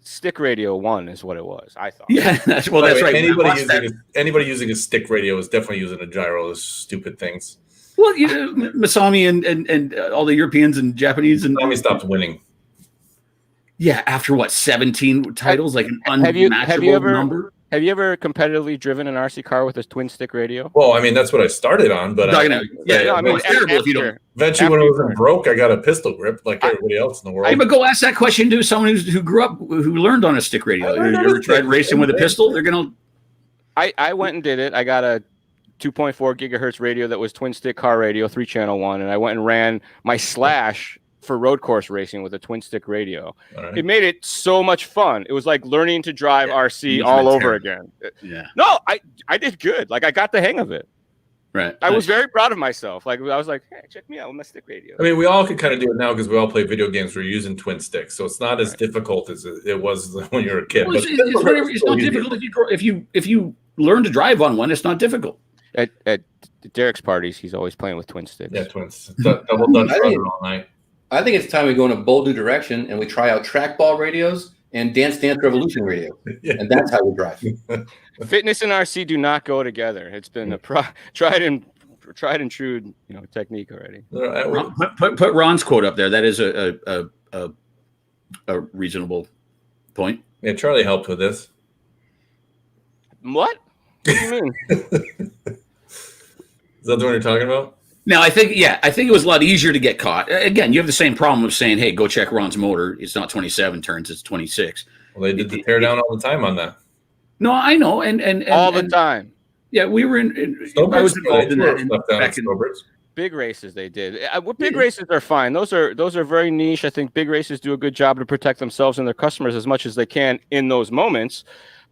stick radio 1 is what it was. I thought. Yeah, that's right. Anybody using a stick radio is definitely using a gyro. Those stupid things. Well, Masami and all the Europeans and Japanese and Masami stopped winning. Yeah, after 17 titles, like an unmatchable number. Have you ever competitively driven an RC car with a twin stick radio? Well, I mean that's what I started on, but it's terrible if you don't. Eventually, when I was broke, I got a pistol grip like everybody else in the world. I would go ask that question to someone who grew up, who learned on a stick radio. You ever tried racing with a pistol? They're gonna. I went and did it. I got a 2.4 gigahertz radio that was twin stick car radio, 3-channel one, and I went and ran my Slash for road course racing with a twin stick radio. Right. It made it so much fun. It was like learning to drive RC all over again. Yeah. No, I did good. Like I got the hang of it. Right. I was very proud of myself. Like I was like, hey, check me out with my stick radio. I mean, we all could kind of do it now because we all play video games. We're using twin sticks, so it's not as difficult as it was when you were a kid. Well, it's not difficult if you learn to drive on one. It's not difficult. At Derek's parties, he's always playing with twin sticks. Yeah, twins. Double Dutch brother all night. I think it's time we go in a bold new direction and we try out trackball radios and Dance Dance Revolution radio, and that's how we drive. Fitness and RC do not go together. It's been a tried and true, technique already. Put Ron's quote up there. That is a reasonable point. Yeah, Charlie helped with this. What? What do you mean? Is that the one you're talking about? No, I think it was a lot easier to get caught. Again, you have the same problem of saying, "Hey, go check Ron's motor. It's not 27 turns; it's 26." Well, they did the tear down all the time on that. No, I know, and all the time. Yeah, we were in. I was involved in that back in big races. They did. Big races are fine. Those are very niche. I think big races do a good job to protect themselves and their customers as much as they can in those moments.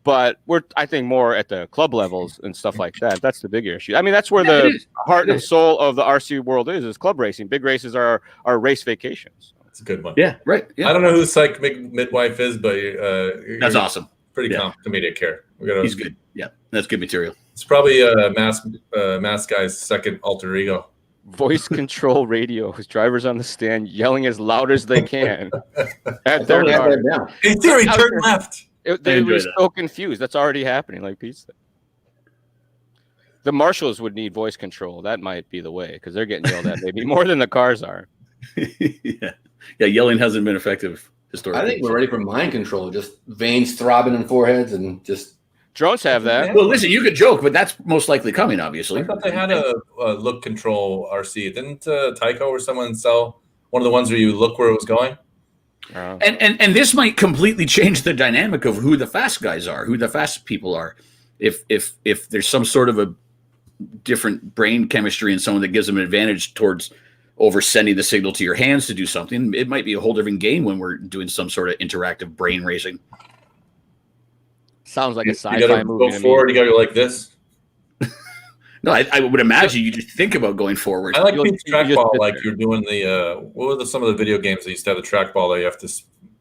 But I think more at the club levels and stuff like that. That's the bigger issue. I mean, that's where the heart and soul of the RC world is club racing. Big races are race vacations. It's a good one. Yeah, right. Yeah. I don't know who Psych Midwife is, but that's awesome. Pretty comedic here. He's good. Yeah, that's good material. It's probably Mass Guy's second alter ego. Voice control radio with drivers on the stand yelling as loud as they can at their car. Hey, Theory, turn left. They were so confused. That's already happening, like Pete said. The marshals would need voice control. That might be the way because they're getting yelled at maybe more than the cars are. Yeah, yelling hasn't been effective historically. I think we're ready for mind control. Just veins throbbing in foreheads and just drones have that. Well, listen, you could joke, but that's most likely coming. Obviously, I thought they had a look control RC. Didn't Tyco or someone sell one of the ones where you look where it was going? And this might completely change the dynamic of who the fast guys are, who the fast people are. If there's some sort of a different brain chemistry in someone that gives them an advantage towards over sending the signal to your hands to do something, it might be a whole different game when we're doing some sort of interactive brain racing. Sounds like a sci-fi movie. Go forward. You got to go like this. No, I would imagine you just think about going forward. I like Pete's trackball, like you're doing the what were some of the video games that used to have the trackball that you have to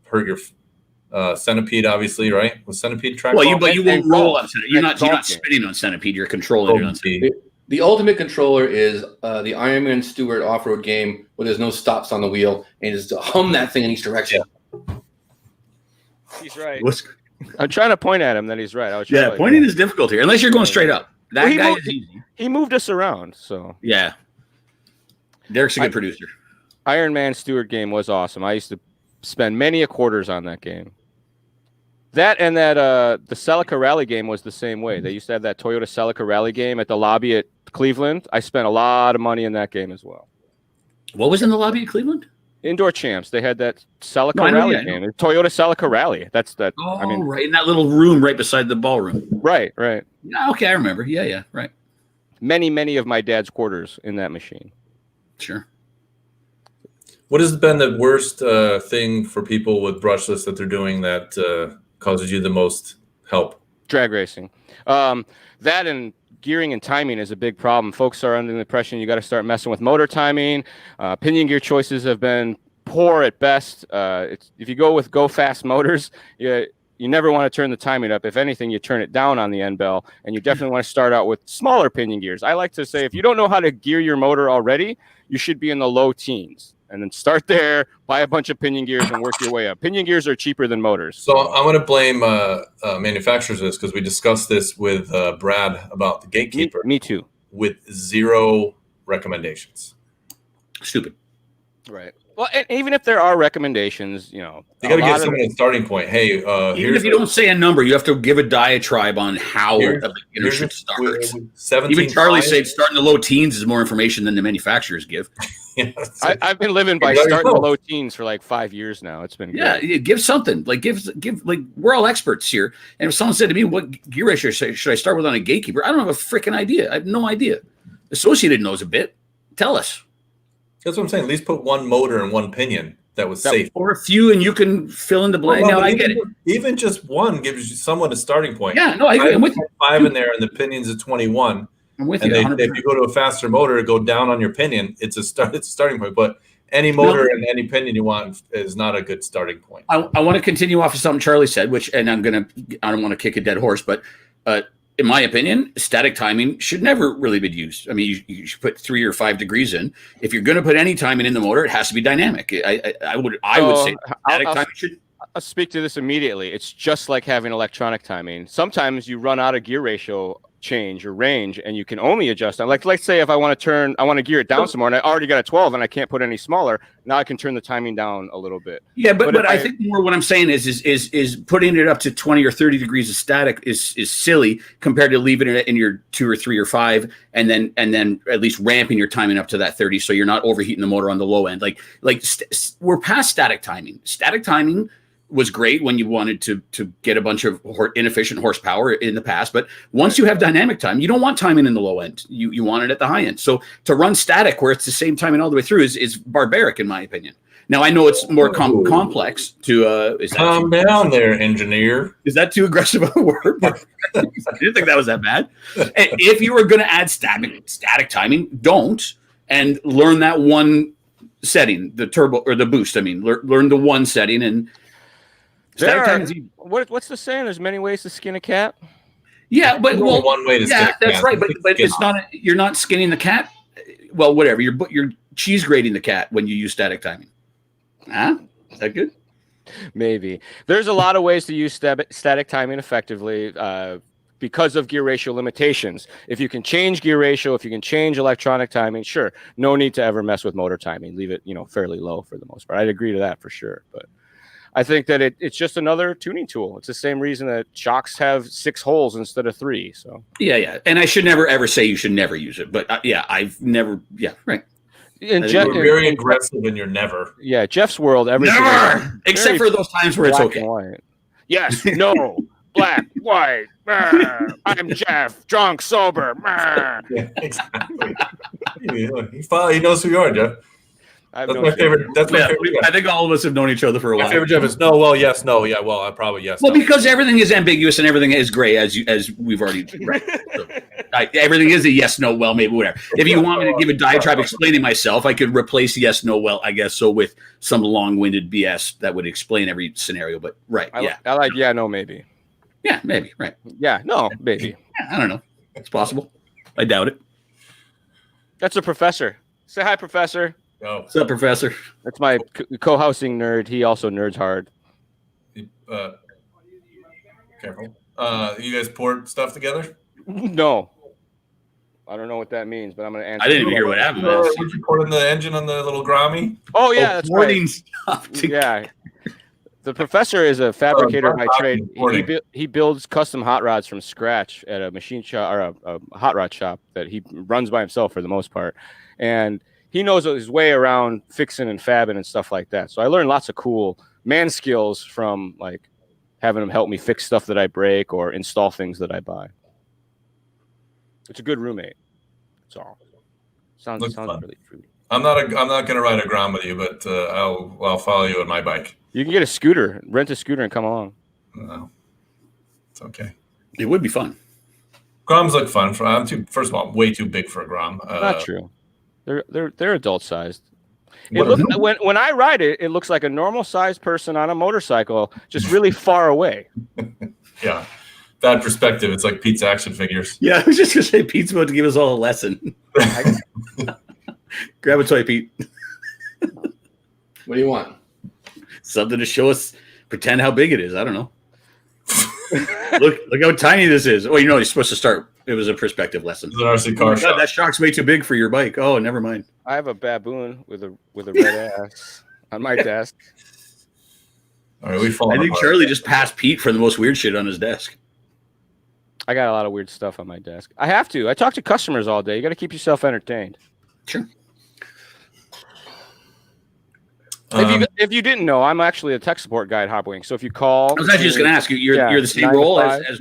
hurt your Centipede, obviously, right? Was Centipede trackball? Well, but you won't roll on Centipede. You're not spinning on Centipede. You're controlling it on Centipede. The ultimate controller is the Ironman Stewart off-road game where there's no stops on the wheel and just hum that thing in each direction. Yeah. He's right. I'm trying to point at him that he's right. Pointing is difficult here unless you're going straight up. That guy is easy. He moved us around, so yeah. Derek's a good producer. Iron Man Stewart game was awesome. I used to spend many quarters on that game. That and that the Celica Rally game was the same way. They used to have that Toyota Celica Rally game at the lobby at Cleveland. I spent a lot of money in that game as well. What was in the lobby at Cleveland? Indoor Champs. They had that Celica No, I know, Rally yeah, I know. game. Toyota Celica Rally. That's that. Oh, I mean, right in that little room right beside the ballroom. right. Yeah, okay, I remember. Yeah, right. Many of my dad's quarters in that machine. Sure. What has been the worst thing for people with brushless that they're doing that causes you the most help? Drag racing. That and gearing and timing is a big problem. Folks are under the impression you got to start messing with motor timing. Pinion gear choices have been poor at best. If you go with go fast motors, you never want to turn the timing up. If anything, you turn it down on the end bell, and you definitely want to start out with smaller pinion gears. I like to say if you don't know how to gear your motor already, you should be in the low teens. And then start there, buy a bunch of pinion gears, and work your way up. Pinion gears are cheaper than motors. So I'm going to blame manufacturers for this because we discussed this with Brad about the Gatekeeper. Me too. With 0 recommendations. Stupid. Right. Well, and even if there are recommendations, you know, you got to give someone a starting point. Hey, even if you don't say a number, you have to give a diatribe on how a beginner should start. Even Charlie said starting the low teens is more information than the manufacturers give. I've been living by starting the low teens for like 5 years now. It's been great. Give something like give like we're all experts here. And if someone said to me, "What gear ratio should I start with on a Gatekeeper?" I don't have a freaking idea. I have no idea. Associated knows a bit. Tell us. That's what I'm saying. At least put one motor and one pinion that was safe, or a few, and you can fill in the blank. Now I get it. Even just one gives you someone a starting point. Yeah, no, I agree. I'm with you. 5 in there, and the pinion's at 21. I'm with you. And if you go to a faster motor, go down on your pinion. It's a starting point. But any motor and any pinion you want is not a good starting point. I want to continue off of something Charlie said, I don't want to kick a dead horse, but in my opinion, static timing should never really be used. I mean, you should put 3 or 5 degrees in. If you're going to put any timing in the motor, it has to be dynamic. I would say static timing should. I'll speak to this immediately. It's just like having electronic timing. Sometimes you run out of gear ratio change or range, and you can only adjust on. Like, let's say if I want to gear it down some more, and I already got a 12, and I can't put any smaller. Now I can turn the timing down a little bit. Yeah, but I think more what I'm saying is putting it up to 20 or 30 degrees of static is silly compared to leaving it in your 2 or 3 or 5, and then at least ramping your timing up to that 30, so you're not overheating the motor on the low end. We're past static timing. Static timing was great when you wanted to get a bunch of inefficient horsepower in the past. But once you have dynamic time, you don't want timing in the low end. You want it at the high end. So to run static where it's the same timing all the way through is barbaric, in my opinion. Now, I know it's more complex to... Calm down there, engineer. Is that too aggressive of a word? I didn't think that was that bad. And if you were going to add static timing, don't. And learn that one setting, the turbo or the boost. I mean, learn the one setting and... What's the saying? There's many ways to skin a cat. Yeah, but one way to skin a cat. That's right. But it's not. You're not skinning the cat. Well, whatever. You're cheese grating the cat when you use static timing. Huh? Is that good? Maybe. There's a lot of ways to use static timing effectively because of gear ratio limitations. If you can change gear ratio, if you can change electronic timing, sure. No need to ever mess with motor timing. Leave it, fairly low for the most part. I'd agree to that for sure. But I think that it's just another tuning tool. It's the same reason that shocks have 6 holes instead of 3. So yeah. And I should never ever say you should never use it. But I've never. Yeah, right. And you're very aggressive in your never. Yeah, Jeff's world, everything. Never, except for those times where it's okay. Yes, no, black, white. I'm Jeff, drunk, sober. Yeah, exactly. He knows who you are, Jeff. That's my favorite. That's my favorite. I think all of us have known each other for a while. My favorite Jeff is no, well, yes, no, yeah, well, I probably yes. Well, no. Because everything is ambiguous and everything is gray, as we've already read. So, everything is a yes, no, well, maybe whatever. If you want me to give a diatribe explaining myself, I could replace yes, no, well, I guess so with some long-winded BS that would explain every scenario. But I like yeah, no, maybe. Yeah, maybe right. Yeah, no, maybe. Yeah, I don't know. It's possible. I doubt it. That's a professor. Say hi, professor. Oh. What's up, professor? That's my co-housing nerd. He also nerds hard. Careful. You guys poured stuff together? No. I don't know what that means, but I'm going to answer. I didn't even hear what happened. Did you pour in the engine on the little Grammy? Oh, yeah, that's right. Stuff yeah. The professor is a fabricator by trade. He builds custom hot rods from scratch at a machine shop or a hot rod shop that he runs by himself for the most part. And he knows his way around fixing and fabbing and stuff like that. So I learned lots of cool man skills from like having him help me fix stuff that I break or install things that I buy. It's a good roommate. That's all. Sounds really fruity. I'm not going to ride a Grom with you, but I'll follow you on my bike. You can get a scooter, rent a scooter, and come along. No, it's okay. It would be fun. Groms look fun. First of all, I'm way too big for a Grom. Not true. They're adult sized. When I ride it, it looks like a normal sized person on a motorcycle, just really far away. Yeah. Bad perspective. It's like Pete's action figures. Yeah, I was just going to say, Pete's about to give us all a lesson. Grab a toy, Pete. What do you want? Something to show us, pretend how big it is. I don't know. Look how tiny this is. Oh, you're supposed to start. It was a perspective lesson. It's an RC car shop. That shock's way too big for your bike. Oh, never mind. I have a baboon with a red ass on my desk. All right, I think Charlie just passed Pete for the most weird shit on his desk. I got a lot of weird stuff on my desk. I have to. I talk to customers all day. You got to keep yourself entertained. Sure. If you didn't know, I'm actually a tech support guy at Hobwing. So if you call, I was actually just going to ask you. You're the same role as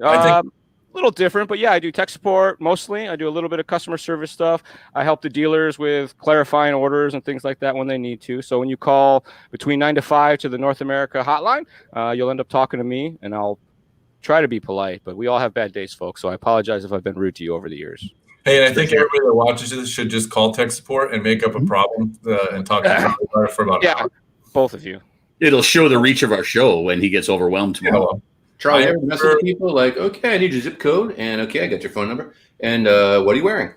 Novak. A little different, but yeah, I do tech support mostly. I do a little bit of customer service stuff. I help the dealers with clarifying orders and things like that when they need to. So when you call between 9 to 5 to the North America hotline, you'll end up talking to me, and I'll try to be polite. But we all have bad days, folks. So I apologize if I've been rude to you over the years. Hey, and I think everybody that watches this should just call tech support and make up a problem and talk to them for about an hour. Both of you. It'll show the reach of our show when he gets overwhelmed tomorrow. Yeah. Charlie, you ever mess with people like, okay, I need your zip code, and okay, I got your phone number, and what are you wearing?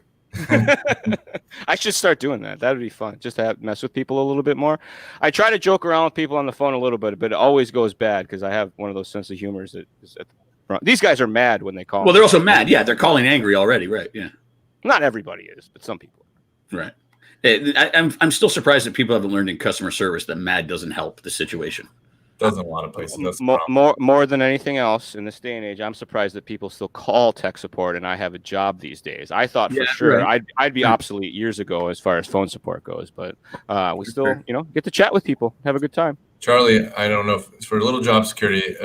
I should start doing that. That would be fun, just to mess with people a little bit more. I try to joke around with people on the phone a little bit, but it always goes bad because I have one of those sense of humors that is at the front. These guys are mad when they call. Well, they're also mad. Yeah, they're calling angry already, right? Yeah. Not everybody is, but some people are. Right. I'm still surprised that people haven't learned in customer service that mad doesn't help the situation. Doesn't a lot of places. More than anything else in this day and age, I'm surprised that people still call tech support, and I have a job these days. I thought for sure I'd be obsolete years ago as far as phone support goes, but we still get to chat with people, have a good time. Charlie, I don't know if for a little job security,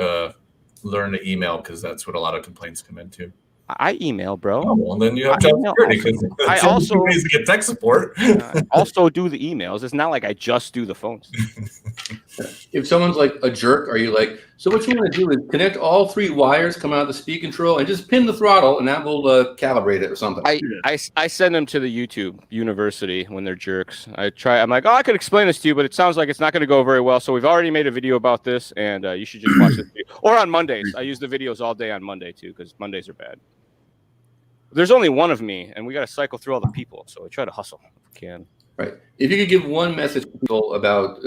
learn to email because that's what a lot of complaints come into. I email, bro. Oh, well, then you have job security because I also ways to get tech support. I also do the emails. It's not like I just do the phones. If someone's like a jerk, are you like, so what you want to do is connect all 3 wires, come out of the speed control, and just pin the throttle, and that will calibrate it or something? I send them to the YouTube University when they're jerks. I'm like, I could explain this to you, but it sounds like it's not going to go very well. So we've already made a video about this, and you should just watch this video. Or on Mondays. I use the videos all day on Monday, too, because Mondays are bad. There's only one of me, and we got to cycle through all the people. So we try to hustle if we can. Right. If you could give one message to people about,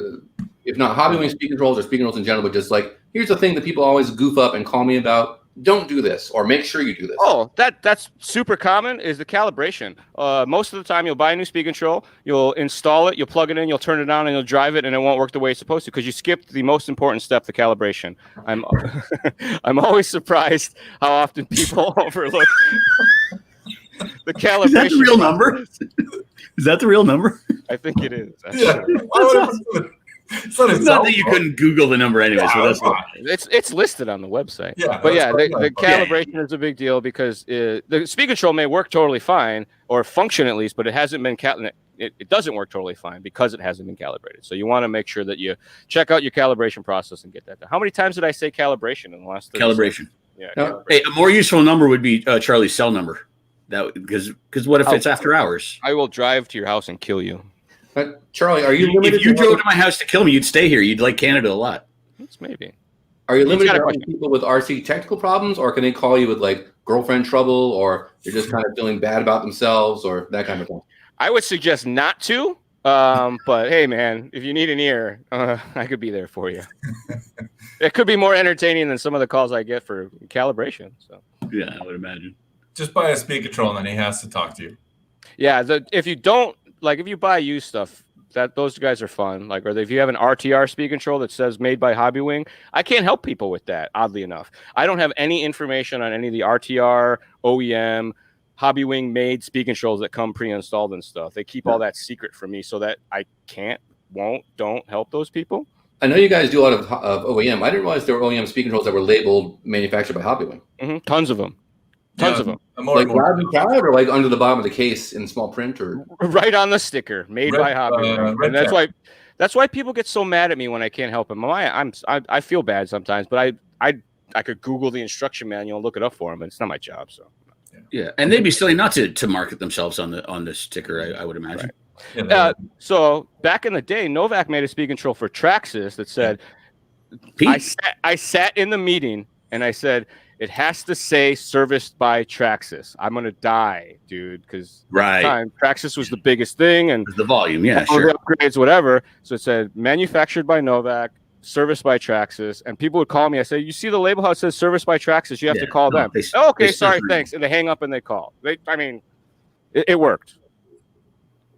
if not Hobbywing speed controls or speed controls in general, but just like, here's the thing that people always goof up and call me about. Don't do this, or make sure you do this. Oh, that's super common is the calibration. Most of the time, you'll buy a new speed control, you'll install it, you'll plug it in, you'll turn it on, and you'll drive it, and it won't work the way it's supposed to because you skipped the most important step, the calibration. I'm always surprised how often people overlook the calibration. Is that the real number? Is that the real number? I think it is. Yeah. It's not that you couldn't Google the number anyway. Yeah, so it's listed on the website. Yeah, but yeah, the calibration is a big deal because the speed control may work totally fine or function at least, but it hasn't been it doesn't work totally fine because it hasn't been calibrated. So you want to make sure that you check out your calibration process and get that done. How many times did I say calibration in the last 30 calibration? Seconds? Yeah. No. Hey, a more useful number would be Charlie's cell number. That because what if it's after hours? I will drive to your house and kill you. But Charlie, are you limited? If you drove to my house to kill me, you'd stay here. You'd like Canada a lot. Maybe. Are you limited to people with RC technical problems, or can they call you with like girlfriend trouble, or they're just kind of feeling bad about themselves, or that kind of thing? I would suggest not to. But hey, man, if you need an ear, I could be there for you. It could be more entertaining than some of the calls I get for calibration. So yeah, I would imagine. Just buy a speed control and then he has to talk to you. Yeah, if you buy used stuff, those guys are fun. Like, or if you have an RTR speed control that says made by Hobbywing, I can't help people with that. Oddly enough, I don't have any information on any of the RTR, OEM, Hobby Wing made speak controls that come pre-installed and stuff. They keep all that secret from me so that I don't help those people. I know you guys do a lot of OEM. I didn't realize there were OEM speak controls that were labeled manufactured by Hobby Wing. Mm-hmm. Tons of them. Like loud and proud, or like under the bottom of the case in small print, or right on the sticker, made by Hobby Wing. And that's why people get so mad at me when I can't help them. I feel bad sometimes, but I could Google the instruction manual and look it up for them, but it's not my job. So yeah, and they'd be silly not to market themselves on the sticker. I would imagine. Right. So back in the day, Novak made a speed control for Traxxas that said, I sat in the meeting and I said, it has to say serviced by Traxxas. I'm going to die, dude, because at the time, Traxxas was the biggest thing. And the volume, yeah, all the upgrades, whatever. So it said manufactured by Novak, serviced by Traxxas. And people would call me. I said, you see the label how it says serviced by Traxxas? You have to call them. Okay, sorry, thanks. And they hang up and they call. It worked.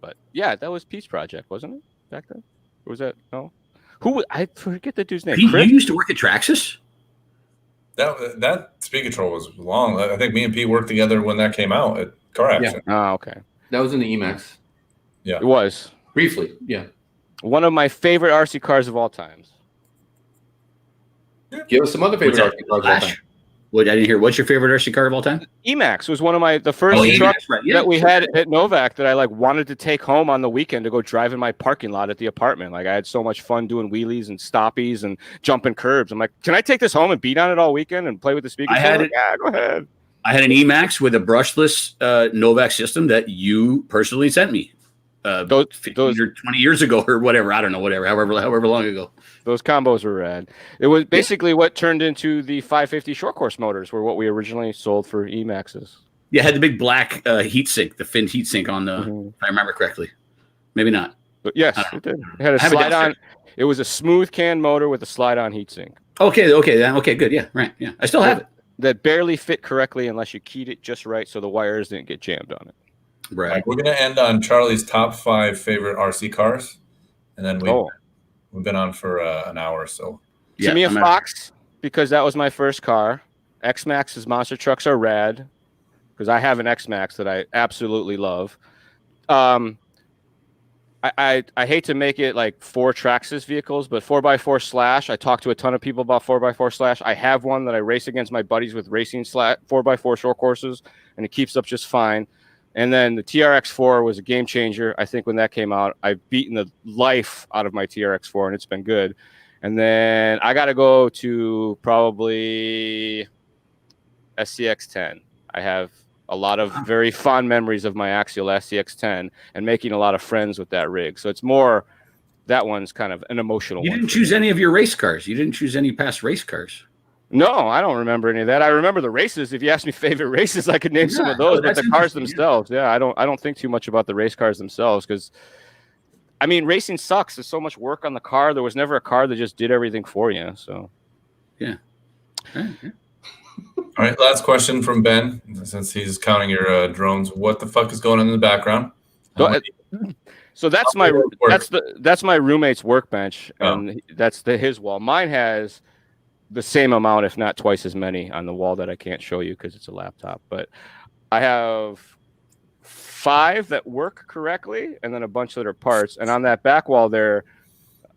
But yeah, that was Pete's project, wasn't it? Back then? Or was that no? I forget the dude's name. Pete, you used to work at Traxxas? That speed control was long. I think me and Pete worked together when that came out at Car Action. Yeah. Oh, okay. That was in the Emacs. Yeah, it was briefly. Yeah, one of my favorite RC cars of all times. Give us some other favorite RC cars of all time. What I didn't hear. What's your favorite RC car of all time? Emacs was one of the first trucks that we had at Novak that I wanted to take home on the weekend to go drive in my parking lot at the apartment. I had so much fun doing wheelies and stoppies and jumping curbs. I'm like, can I take this home and beat on it all weekend and play with the speakers? Yeah, go ahead. I had an Emacs with a brushless Novak system that you personally sent me. Those 20 years ago or whatever. I don't know, however long ago. Those combos were rad. It was basically what turned into the 550 short course motors were what we originally sold for Emaxes. Yeah, it had the big black heat sink, the fin heat sink on the, if I remember correctly. Maybe not. But yes, it did. It had a slide on. It was a smooth can motor with a slide on heat sink. Okay, good. Yeah, right. Yeah, I still have it. That barely fit correctly unless you keyed it just right so the wires didn't get jammed on it. Right. We're going to end on Charlie's top 5 favorite RC cars. And then we've been on for an hour or so. Tamiya Fox, because that was my first car. X-Max's monster trucks are rad because I have an X-Max that I absolutely love. I hate to make it like 4 Traxxas vehicles, but 4x4 Slash, I talked to a ton of people about 4x4 Slash. I have one that I race against my buddies with racing 4x4 short courses, and it keeps up just fine. And then the TRX4 was a game changer. I think when that came out, I've beaten the life out of my TRX4, and it's been good. And then I got to go to probably SCX10. I have a lot of very fond memories of my Axial SCX10 and making a lot of friends with that rig. So it's more, that one's kind of an emotional one. You didn't choose any of your race cars. You didn't choose any past race cars. No, I don't remember any of that. I remember the races. If you ask me favorite races, I could name some of those. But the cars themselves, I don't think too much about the race cars themselves because, I mean, racing sucks. There's so much work on the car. There was never a car that just did everything for you. So, yeah. All right, last question from Ben. Since he's counting your drones, what the fuck is going on in the background? So that's my roommate's workbench, and that's his wall. Mine has the same amount, if not twice as many, on the wall that I can't show you because it's a laptop. But I have 5 that work correctly, and then a bunch that are parts. And on that back wall, there,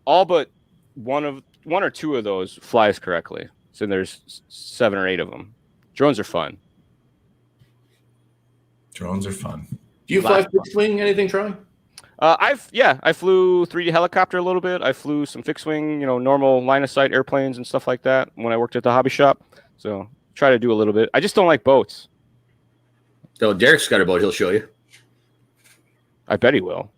all but one or two of those flies correctly. So there's 7 or 8 of them. Drones are fun. Drones are fun. Do you fly fixed wing anything, Troy? I flew 3D helicopter a little bit. I flew some fixed wing, normal line of sight airplanes and stuff like that when I worked at the hobby shop. So try to do a little bit. I just don't like boats. So Derek's got a boat. He'll show you. I bet he will.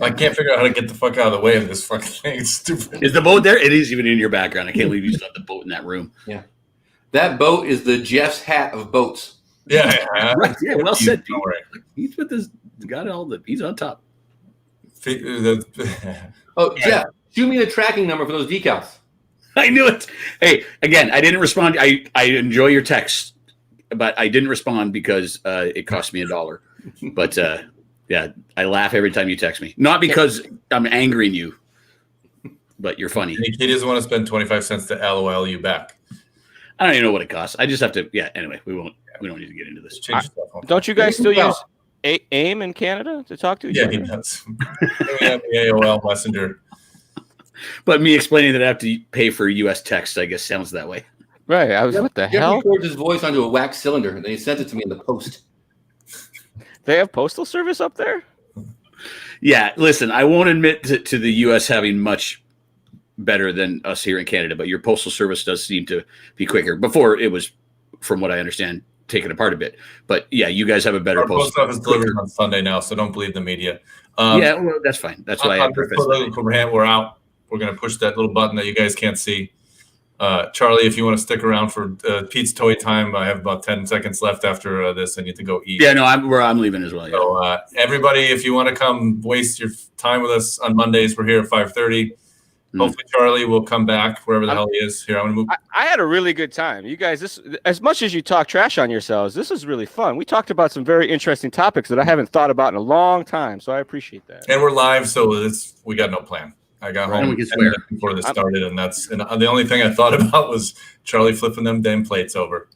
I can't figure out how to get the fuck out of the way of this fucking thing. It's stupid. Is the boat there? It is even in your background. I can't believe you still have the boat in that room. Yeah. That boat is the Jeff's hat of boats. Yeah. Right. Yeah. Well said. He's with this. Got all the. He's on top. Jeff, shoot me the tracking number for those decals. I knew it. Hey, again, I didn't respond. I enjoy your text, but I didn't respond because it cost me $1. But yeah, I laugh every time you text me. Not because I'm angering you, but you're funny. He doesn't want to spend 25 cents to LOL you back. I don't even know what it costs. I just have to. Yeah. Anyway, we don't need to get into this. Change stuff on. Don't you guys still use AIM in Canada to talk to each Yeah, other? he does. We have the AOL Messenger. But me explaining that I have to pay for U.S. text, I guess, sounds that way. Right. I was. What the Jeff hell? records his voice onto a wax cylinder, and then he sent it to me in the post. They have postal service up there? Yeah. Listen, I won't admit to the U.S. having much better than us here in Canada, but your postal service does seem to be quicker. Before it was, from what I understand, taken apart a bit. But yeah, you guys have a better Our post office delivers on Sunday now, so don't believe the media. Yeah, well, that's fine. That's why I preface that. We're out. We're going to push that little button that you guys can't see. Charlie, if you want to stick around for Pete's Toy Time, I have about 10 seconds left after this. I need to go eat. Yeah, no, I'm leaving as well. Yeah. So everybody, if you want to come waste your time with us on Mondays, we're here at 5:30. Hopefully Charlie will come back wherever the hell he is. Here, I'm going to move. I had a really good time. You guys, this as much as you talk trash on yourselves, this is really fun. We talked about some very interesting topics that I haven't thought about in a long time, so I appreciate that. And we're live, so we got no plan. I got home we can swear. before this started, and the only thing I thought about was Charlie flipping them damn plates over.